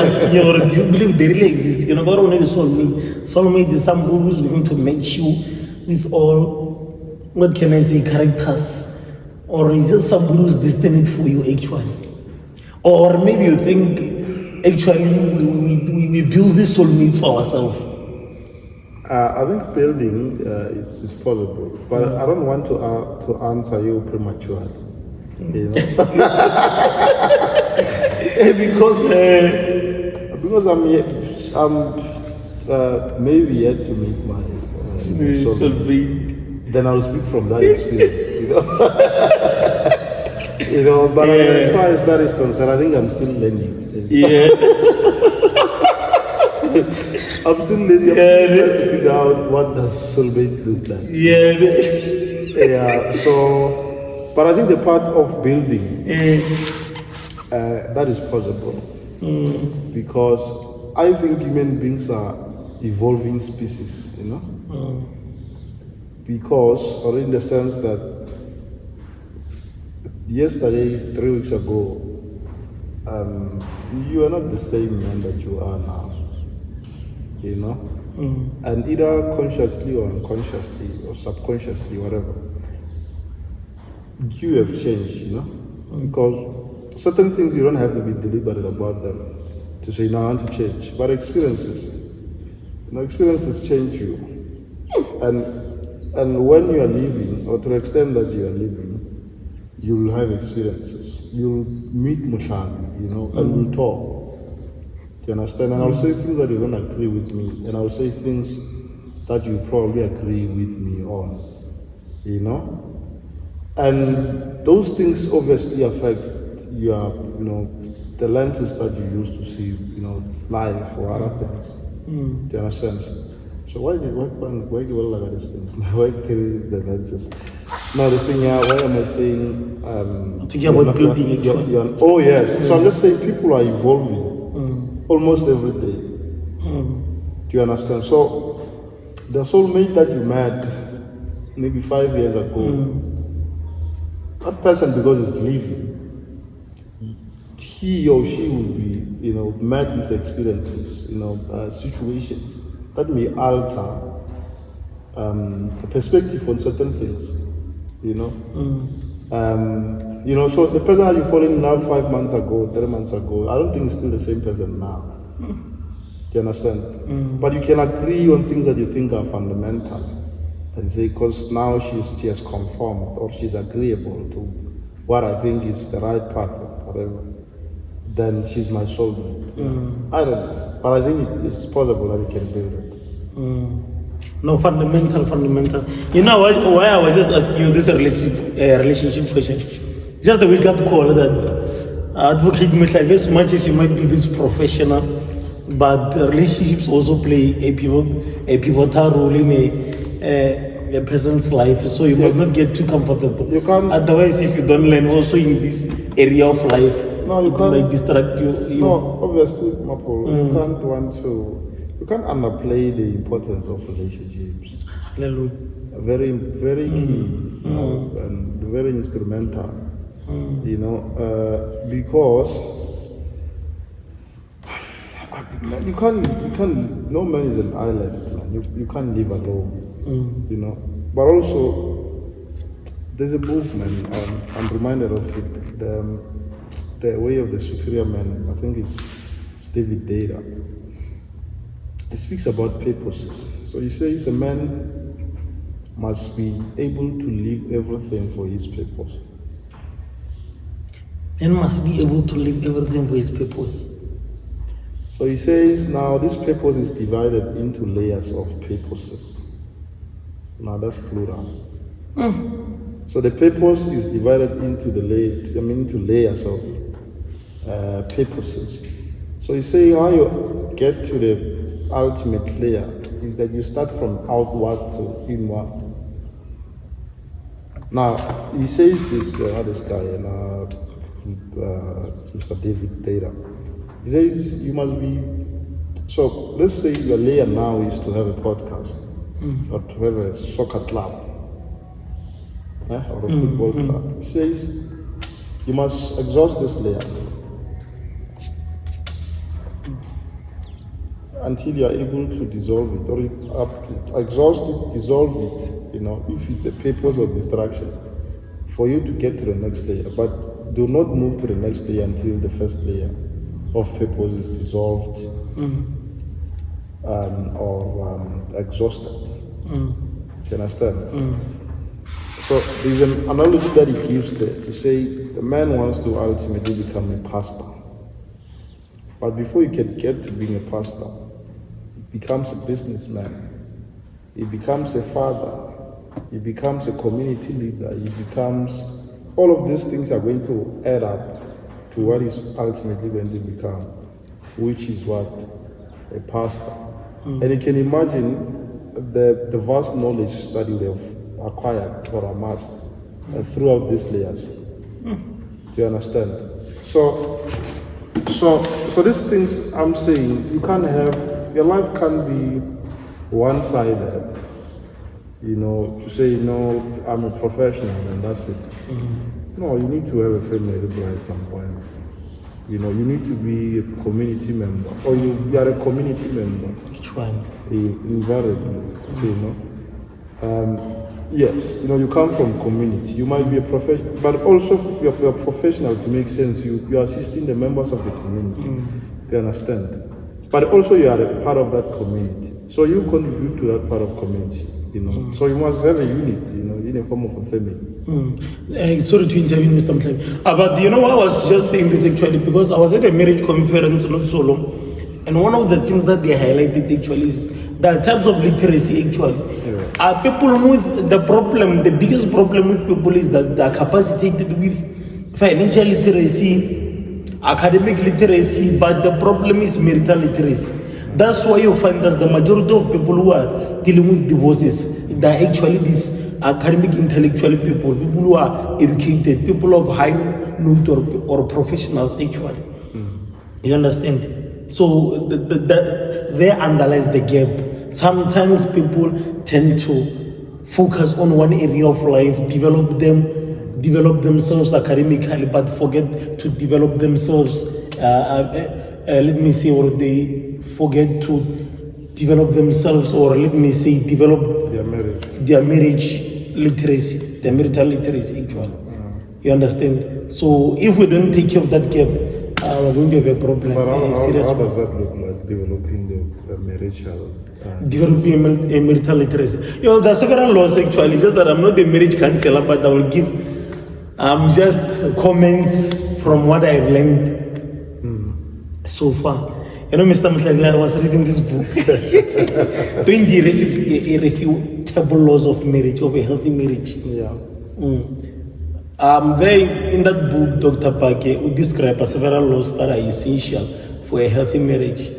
A: asking you, or do you believe they really exist? You know, God only soulmate. Soulmate is somebody who's going to match you with all, what can I say, characters, or is it somebody who's destined for you actually? Or maybe you think actually we build these soulmates for ourselves.
B: I think building is possible, but I don't want to answer you prematurely. You know? because I'm maybe yet to meet my soulmate. Then I'll speak from that experience. You know, you know. But as far as that is concerned, I think I'm still learning.
A: Yeah.
B: I'm still learning. I'm trying to figure out what does soulmate look like. Yeah. So. But I think the part of building, that is possible. Because I think human beings are evolving species, you know? Because, or in the sense that yesterday, 3 weeks ago, you are not the same man that you are now, you know? And either consciously or unconsciously or subconsciously, whatever, you have changed, you know, because certain things you don't have to be deliberate about them to say, no, I want to change. But experiences change you. And when you are living, or to the extent that you are living, you will have experiences. You'll meet Mushami, you know, and we'll talk. Do you understand? And I'll say things that you don't agree with me, and I'll say things that you probably agree with me on, you know. And those things obviously affect your, you know, the lenses that you use to see, you know, life or other things. Do you understand? So why do you look at these things? Why carry the lenses? Now the thing, why am I saying?
A: Thinking about building.
B: Oh yes. So I'm just saying people are evolving almost every day. Do you understand? So the soulmate that you met maybe 5 years ago. That person, because it's living, he or she will be, you know, met with experiences, you know, situations that may alter the perspective on certain things, you know. You know, so the person that you fall in love 5 months ago, 3 months ago, I don't think it's still the same person now. Do you understand? But you can agree on things that you think are fundamental and say, because now she has conformed or she's agreeable to what I think is the right path or whatever, then she's my soulmate. I don't know, but I think it's possible that we can build it.
A: No, fundamental. You know why I was just asking you this relationship question? Just the wake-up call that Advocate Mohlabi, as much as you might be this professional, but relationships also play a pivotal role in a person's life. So you must not get too comfortable.
B: You can't.
A: Otherwise, if you don't learn also in this area of life,
B: it
A: might distract you.
B: No, obviously, Mapolo, you can't underplay the importance of relationships.
A: Hallelujah.
B: Very, very key, and very instrumental. Because you can't. No man is an island, man. You can't live alone. But also, there's a book, man. I'm reminded of it. The Way of the Superior Man. I think it's David Data. It speaks about purposes. So he says a man must be able to leave everything for his purpose.
A: Man must be able to leave everything for his purpose.
B: So he says now this purpose is divided into layers of purposes. Now that's plural. So the purpose is divided into into layers of purposes. So you say how you get to the ultimate layer is that you start from outward to inward. Now he says this guy and Mr. David Data. He says you must be. So let's say your layer now is to have a podcast or to have a soccer club or a football club. He says you must exhaust this layer until you are able to dissolve it, or exhaust it, dissolve it, if it's a purpose or distraction, for you to get to the next layer. But do not move to the next layer until the first layer of purpose is dissolved or exhausted. Do you understand? So there's an analogy that he gives there to say the man wants to ultimately become a pastor. But before you can get to being a pastor, he becomes a businessman, he becomes a father, he becomes a community leader, he becomes, all of these things are going to add up to what he's ultimately going to become, which is what? A pastor. And you can imagine the vast knowledge that you have acquired or amassed throughout these layers. Do you understand? So these things I'm saying, you can't have, your life can't be one-sided, to say, I'm a professional and that's it. No, you need to have a family at some point. You need to be a community member, or you are a community member.
A: Which one?
B: Invariably, yes, you come from community. You might be a professional, but also if you're a professional, to make sense, you are assisting the members of the community. You understand? But also you are a part of that community, so you contribute to that part of community. So you must have a unit, in a form of a family.
A: Sorry to intervene, Mr. Mohlabi. But I was just saying this actually because I was at a marriage conference not so long, and one of the things that they highlighted actually is the types of literacy actually. People with the biggest problem with people is that they are capacitated with financial literacy, academic literacy, but the problem is marital literacy. That's why you find that the majority of people who are dealing with divorces, they're actually these academic, intellectual people who are educated, people of high note or professionals actually. You understand? So there underlies the gap. Sometimes people tend to focus on one area of life, develop themselves academically, but forget to develop themselves, or they forget to develop themselves, or develop their marriage literacy, their marital literacy actually. You understand? So if we don't take care of that gap, we're going to have a problem.
B: But how does that look like? developing the marital.
A: Developing a marital literacy. You know, there are several laws actually, just that I'm not a marriage counselor, but I will give just comments from what I've learned so far. You know, Mr. Mohlabi, I was reading this book, 20 irrefutable laws of marriage, of a healthy marriage.
B: Yeah.
A: There in that book, Dr. Pake would describe several laws that are essential for a healthy marriage.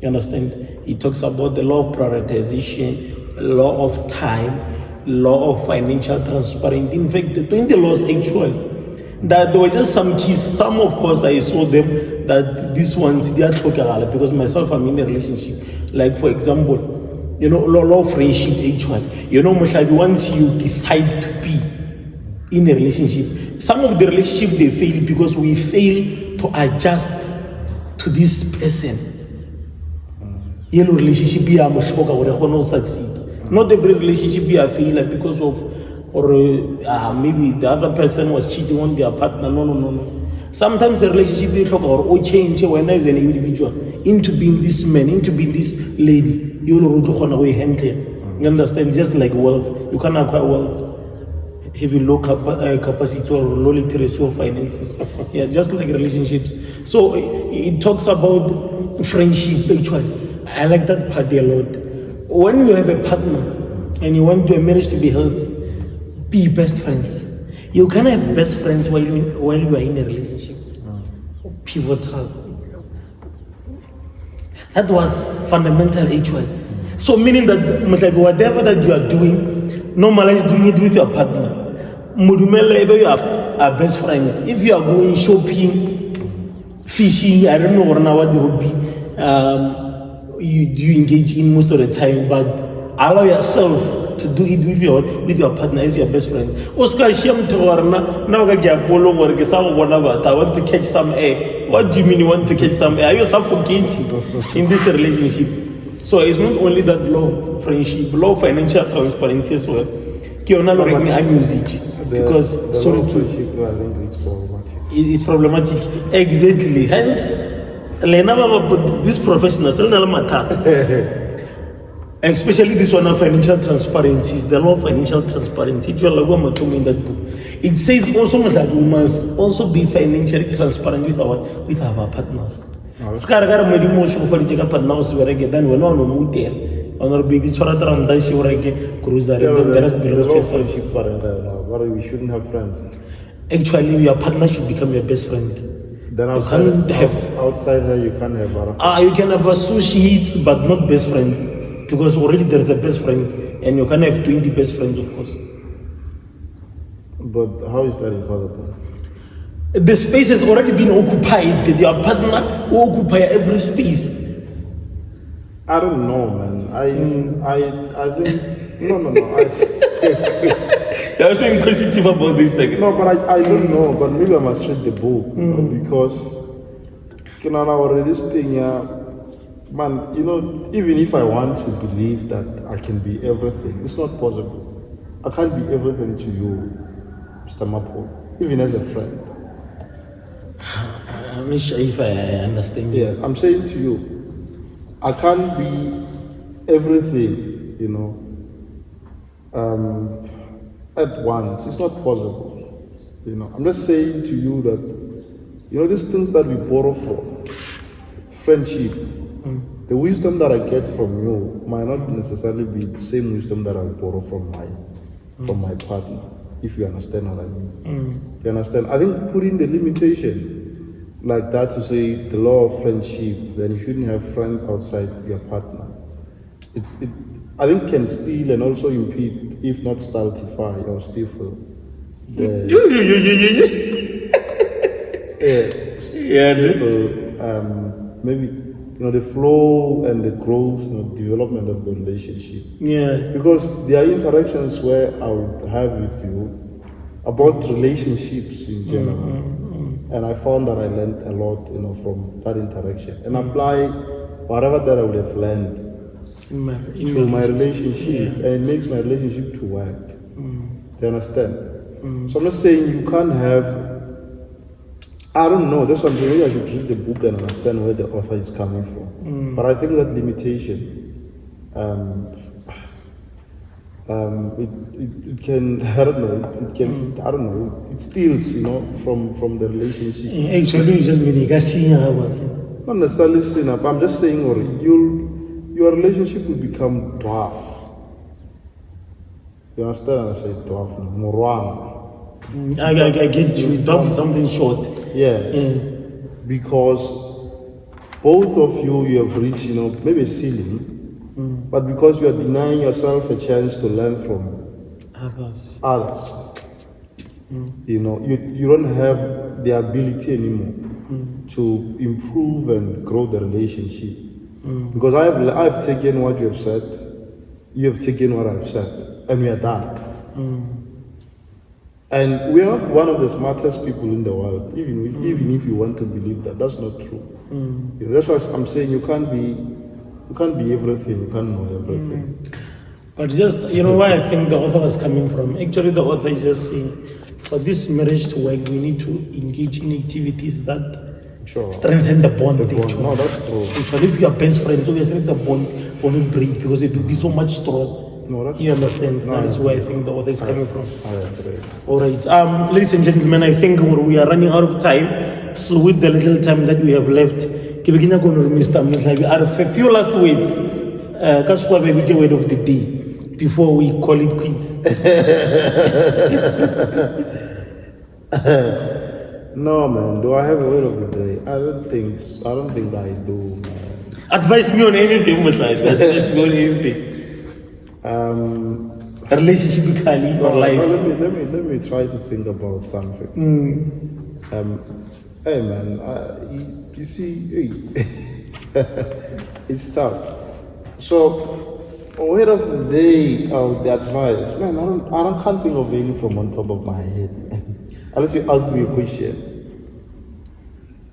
A: You understand? He talks about the law of prioritization, law of time, law of financial transparency. In fact, the 20 laws actually, that there were just some keys. Some, of course, I saw them that these ones they are talking because myself, I'm in a relationship. Like, for example, you know, law of friendship actually. You know, Mohlabi, once you decide to be in a relationship, some of the relationship they fail because we fail to adjust to this person. Yellow relationship be a or succeed. Not every relationship be a failure because of maybe the other person was cheating on their partner. No. Sometimes a relationship be or change when as an individual into being this man, into being this lady. You understand? Just like wealth, you can acquire wealth having low capacity or low literacy or finances. Yeah, just like relationships. So it talks about friendship actually. I like that part a lot. When you have a partner and you want your marriage to be healthy, be best friends. You can have best friends while you are in a relationship. Pivotal. That was fundamental actually. So meaning that whatever that you are doing, normalize doing it with your partner. Mudumele, you are a best friend. If you are going shopping, fishing, I don't know what it would be. You engage in most of the time, but allow yourself to do it with your partner as your best friend. Oscar Shem to I want to catch some air. What do you mean you want to catch some air? Are you suffocating in this relationship? So it's not only that law of friendship, law of financial transparency as well. Music. Because sorry to it's problematic. Exactly. Hence this professional, especially this one of financial transparency, is the law of financial transparency. In that book. It says also that we must also be financially transparent with our partners.
B: We shouldn't have friends.
A: Actually, your partner should become your best friend.
B: Then outside there you can't have
A: you can have associates but not best friends, because already there's a best friend and you can have 20 best friends, of course.
B: But how is that impossible?
A: The space has already been occupied. Your partner will occupy every space.
B: I don't know, man. I think no.
A: You're also inquisitive about this second.
B: No, but I don't know. But maybe I must read the book, you know, because this thing, man. You know, even if I want to believe that I can be everything, it's not possible. I can't be everything to you, Mr. Mapo, even as a friend.
A: I'm not sure if I understand you.
B: Yeah, I'm saying to you, I can't be everything, you know, at once. It's not possible. You know, I'm just saying to you that, you know, these things that we borrow from, friendship, the wisdom that I get from you might not necessarily be the same wisdom that I borrow from my partner, if you understand what I mean. You understand? I think putting the limitation like that to say the law of friendship, then you shouldn't have friends outside your partner. I think can steal and also impede, if not stultify or stifle. Maybe, you know, the flow and the growth and development of the relationship.
A: Yeah.
B: Because there are interactions where I would have with you about relationships in general. And I found that I learned a lot, you know, from that interaction, and apply whatever that I would have learned to my relationship, and it makes my relationship to work. Do you understand? So I'm not saying you can't have I don't know. That's something maybe I should read the book and understand where the author is coming from. But I think that limitation, it can, I don't know, it can, I don't know, it steals, from the relationship.
A: Actually, you just mean
B: Not necessarily sinner, but I'm just saying, your relationship will become dwarf. You understand? I say dwarf, morwana.
A: I get you. Dwarf is something short.
B: Yeah. Because both of you have reached, maybe a ceiling, but because you are denying yourself a chance to learn from others. You don't have the ability anymore to improve and grow the relationship. Because I've taken what you have said, you have taken what I've said, and we are done. And we are not one of the smartest people in the world, even if you want to believe that. That's not true. That's why I'm saying you can't be everything, you can't know everything.
A: But just, where I think the author is coming from? Actually, the author is just saying, for this marriage to work, we need to engage in activities that strengthen the bond.
B: No, that's true.
A: Especially if you are best friends, obviously the bond won't break because it will be so much strong.
B: No, that's
A: you understand? That is where I think the author is coming from.
B: I agree.
A: All right. Ladies and gentlemen, I think we are running out of time. So with the little time that we have left, Mr. Mohlabi, a few last words. Which word of the day before we call it quits?
B: No, man. Do I have a word of the day? I don't think I do, man.
A: Advise me on anything, Mohlabi. Advise me on anything. Relationship or life.
B: Let me try to think about something. Hey man, you see, it's tough. So, word of the day, the advice, man, I can't think of any from on top of my head. Unless you ask me a question.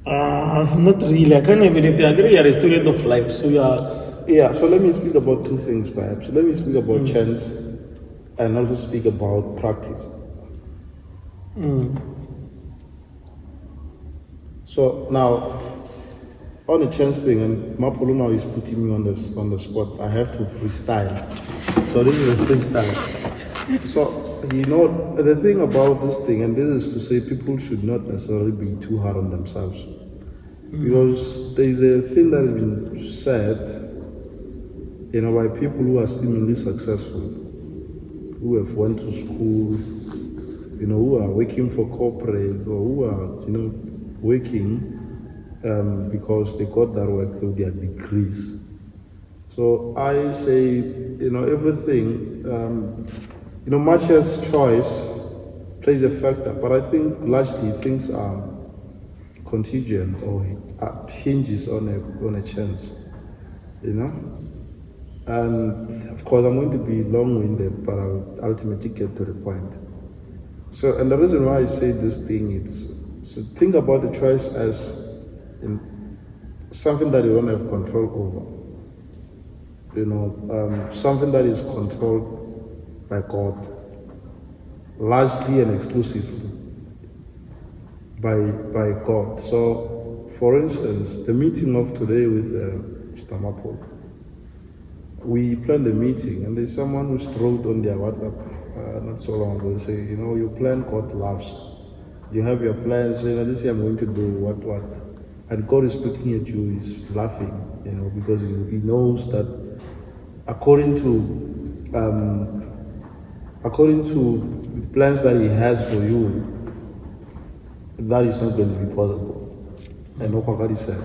A: Not really. I can't even if I agree. You're a student of life, so
B: yeah. So let me speak about two things, perhaps. Let me speak about chance, and also speak about practice. So now, on the chance thing, and Mapolo now is putting me on the spot. I have to freestyle. So this is a freestyle. So the thing about this thing, and this is to say, people should not necessarily be too hard on themselves, because there is a thing that has been said, by people who are seemingly successful, who have went to school, who are working for corporates, or who are, working because they got that work through their degrees. So I say, everything, much as choice plays a factor, but I think largely things are contingent or hinges on a chance, And of course, I'm going to be long-winded, but I'll ultimately get to the point. So, and the reason why I say this thing is, so think about the choice as something that you don't have control over. Something that is controlled by God, largely and exclusively by God. So, for instance, the meeting of today with Mr. Mapol, we planned the meeting, and there's someone who wrote on their WhatsApp not so long ago, say, your plan, God loves. You have your plans, this year I'm going to do what. And God is looking at you, he's laughing, because he knows that according to the plans that he has for you, that is not going to be possible. And Okakari said,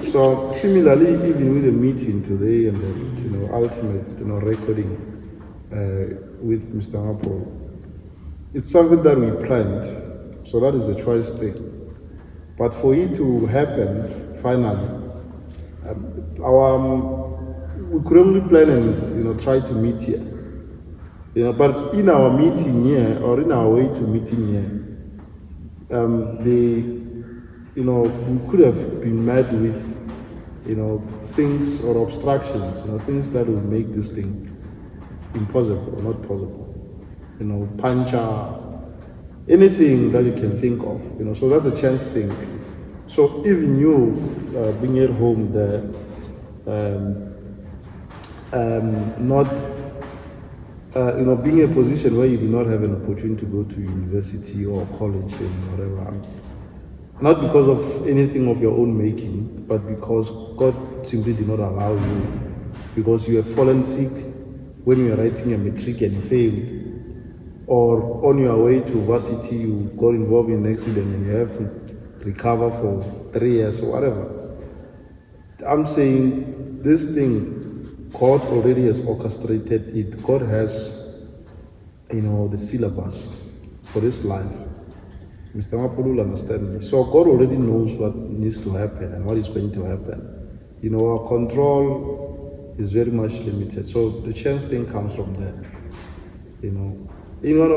B: So similarly, even with the meeting today and the ultimate recording with Mr. Apple, it's something that we planned, so that is a choice thing. But for it to happen finally, we could only plan and try to meet here. But in our meeting here, or in our way to meeting here, we could have been met with, things or obstructions, things that would make this thing impossible or not possible. Puncture, anything that you can think of, so that's a chance thing. So even you being at home there, not being in a position where you do not have an opportunity to go to university or college and whatever, not because of anything of your own making, but because God simply did not allow you, because you have fallen sick when you were writing a matric and you failed, or on your way to varsity you got involved in an accident and you have to recover for 3 years or whatever. I'm saying this thing, God already has orchestrated it. God has, the syllabus for this life. Mr. Mapolo will understand me. So God already knows what needs to happen and what is going to happen. Our control is very much limited. So the chance thing comes from there. In one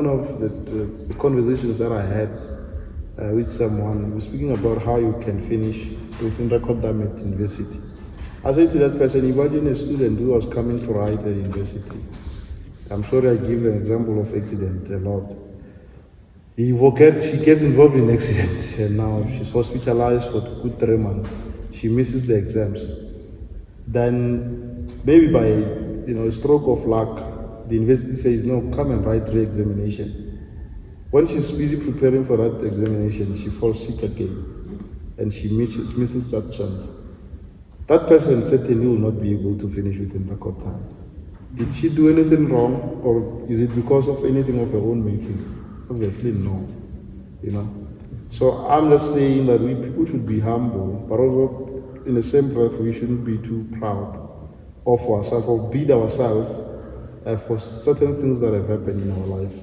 B: of the conversations that I had with someone, we were speaking about how you can finish within Rotterdam at university. I said to that person, imagine a student who was coming to write at university. I'm sorry I give an example of accident a lot. She gets involved in an accident and now she's hospitalized for a good 3 months. She misses the exams. Then maybe by a stroke of luck, the university says, no, come and write re-examination. When she's busy preparing for that examination, she falls sick again and she misses that chance. That person certainly will not be able to finish within record time. Did she do anything wrong, or is it because of anything of her own making? Obviously no, So I'm just saying that people should be humble, but also in the same breath we shouldn't be too proud of ourselves or beat ourselves for certain things that have happened in our life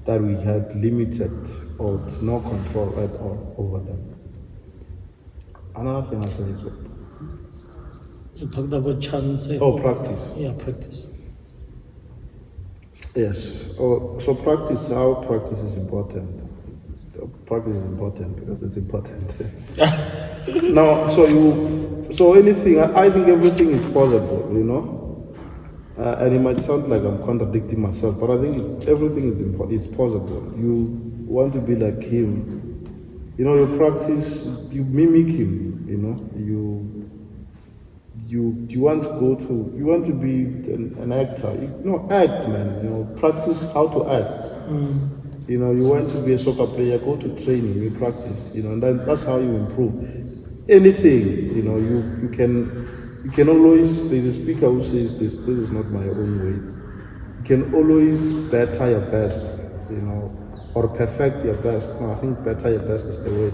B: that we had limited or no control at all over them. Another thing I said is what?
A: You talked about chance.
B: Practice.
A: Yeah, practice.
B: Yes. So practice. How practice is important. Practice is important because it's important. Now, so anything. I think everything is possible. And it might sound like I'm contradicting myself, but I think everything is important. It's possible. You want to be like him. You practice. You mimic him. You want to be an actor. Act, man. Practice how to act. You want to be a soccer player, go to training, you practice, and that's how you improve. Anything, you can always, there's a speaker who says this is not my own words. You can always better your best, or perfect your best. No, I think better your best is the word.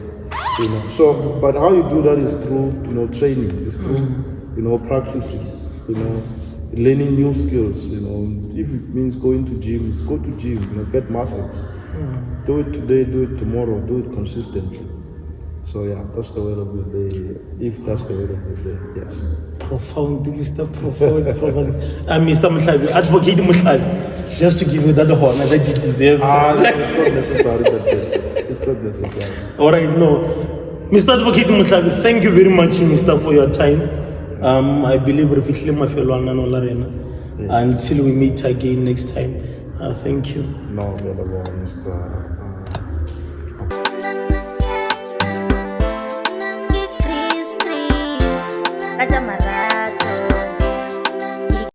B: So, but how you do that is through, training, is through, practices, learning new skills, if it means going to gym, go to gym, get muscles. Do it today, do it tomorrow, do it consistently. So yeah, that's the word of the day, if that's the word of the day, yes.
A: Profound, Mr. Profound. Mr. Mohlabi, Advocate Mohlabi, just to give you that honor that you deserve.
B: It's not necessary, it's not necessary.
A: All right, no. Mr. Advocate Mohlabi, thank you very much, Mr., for your time. I believe until we meet again next time. Thank you.
B: No, Mr.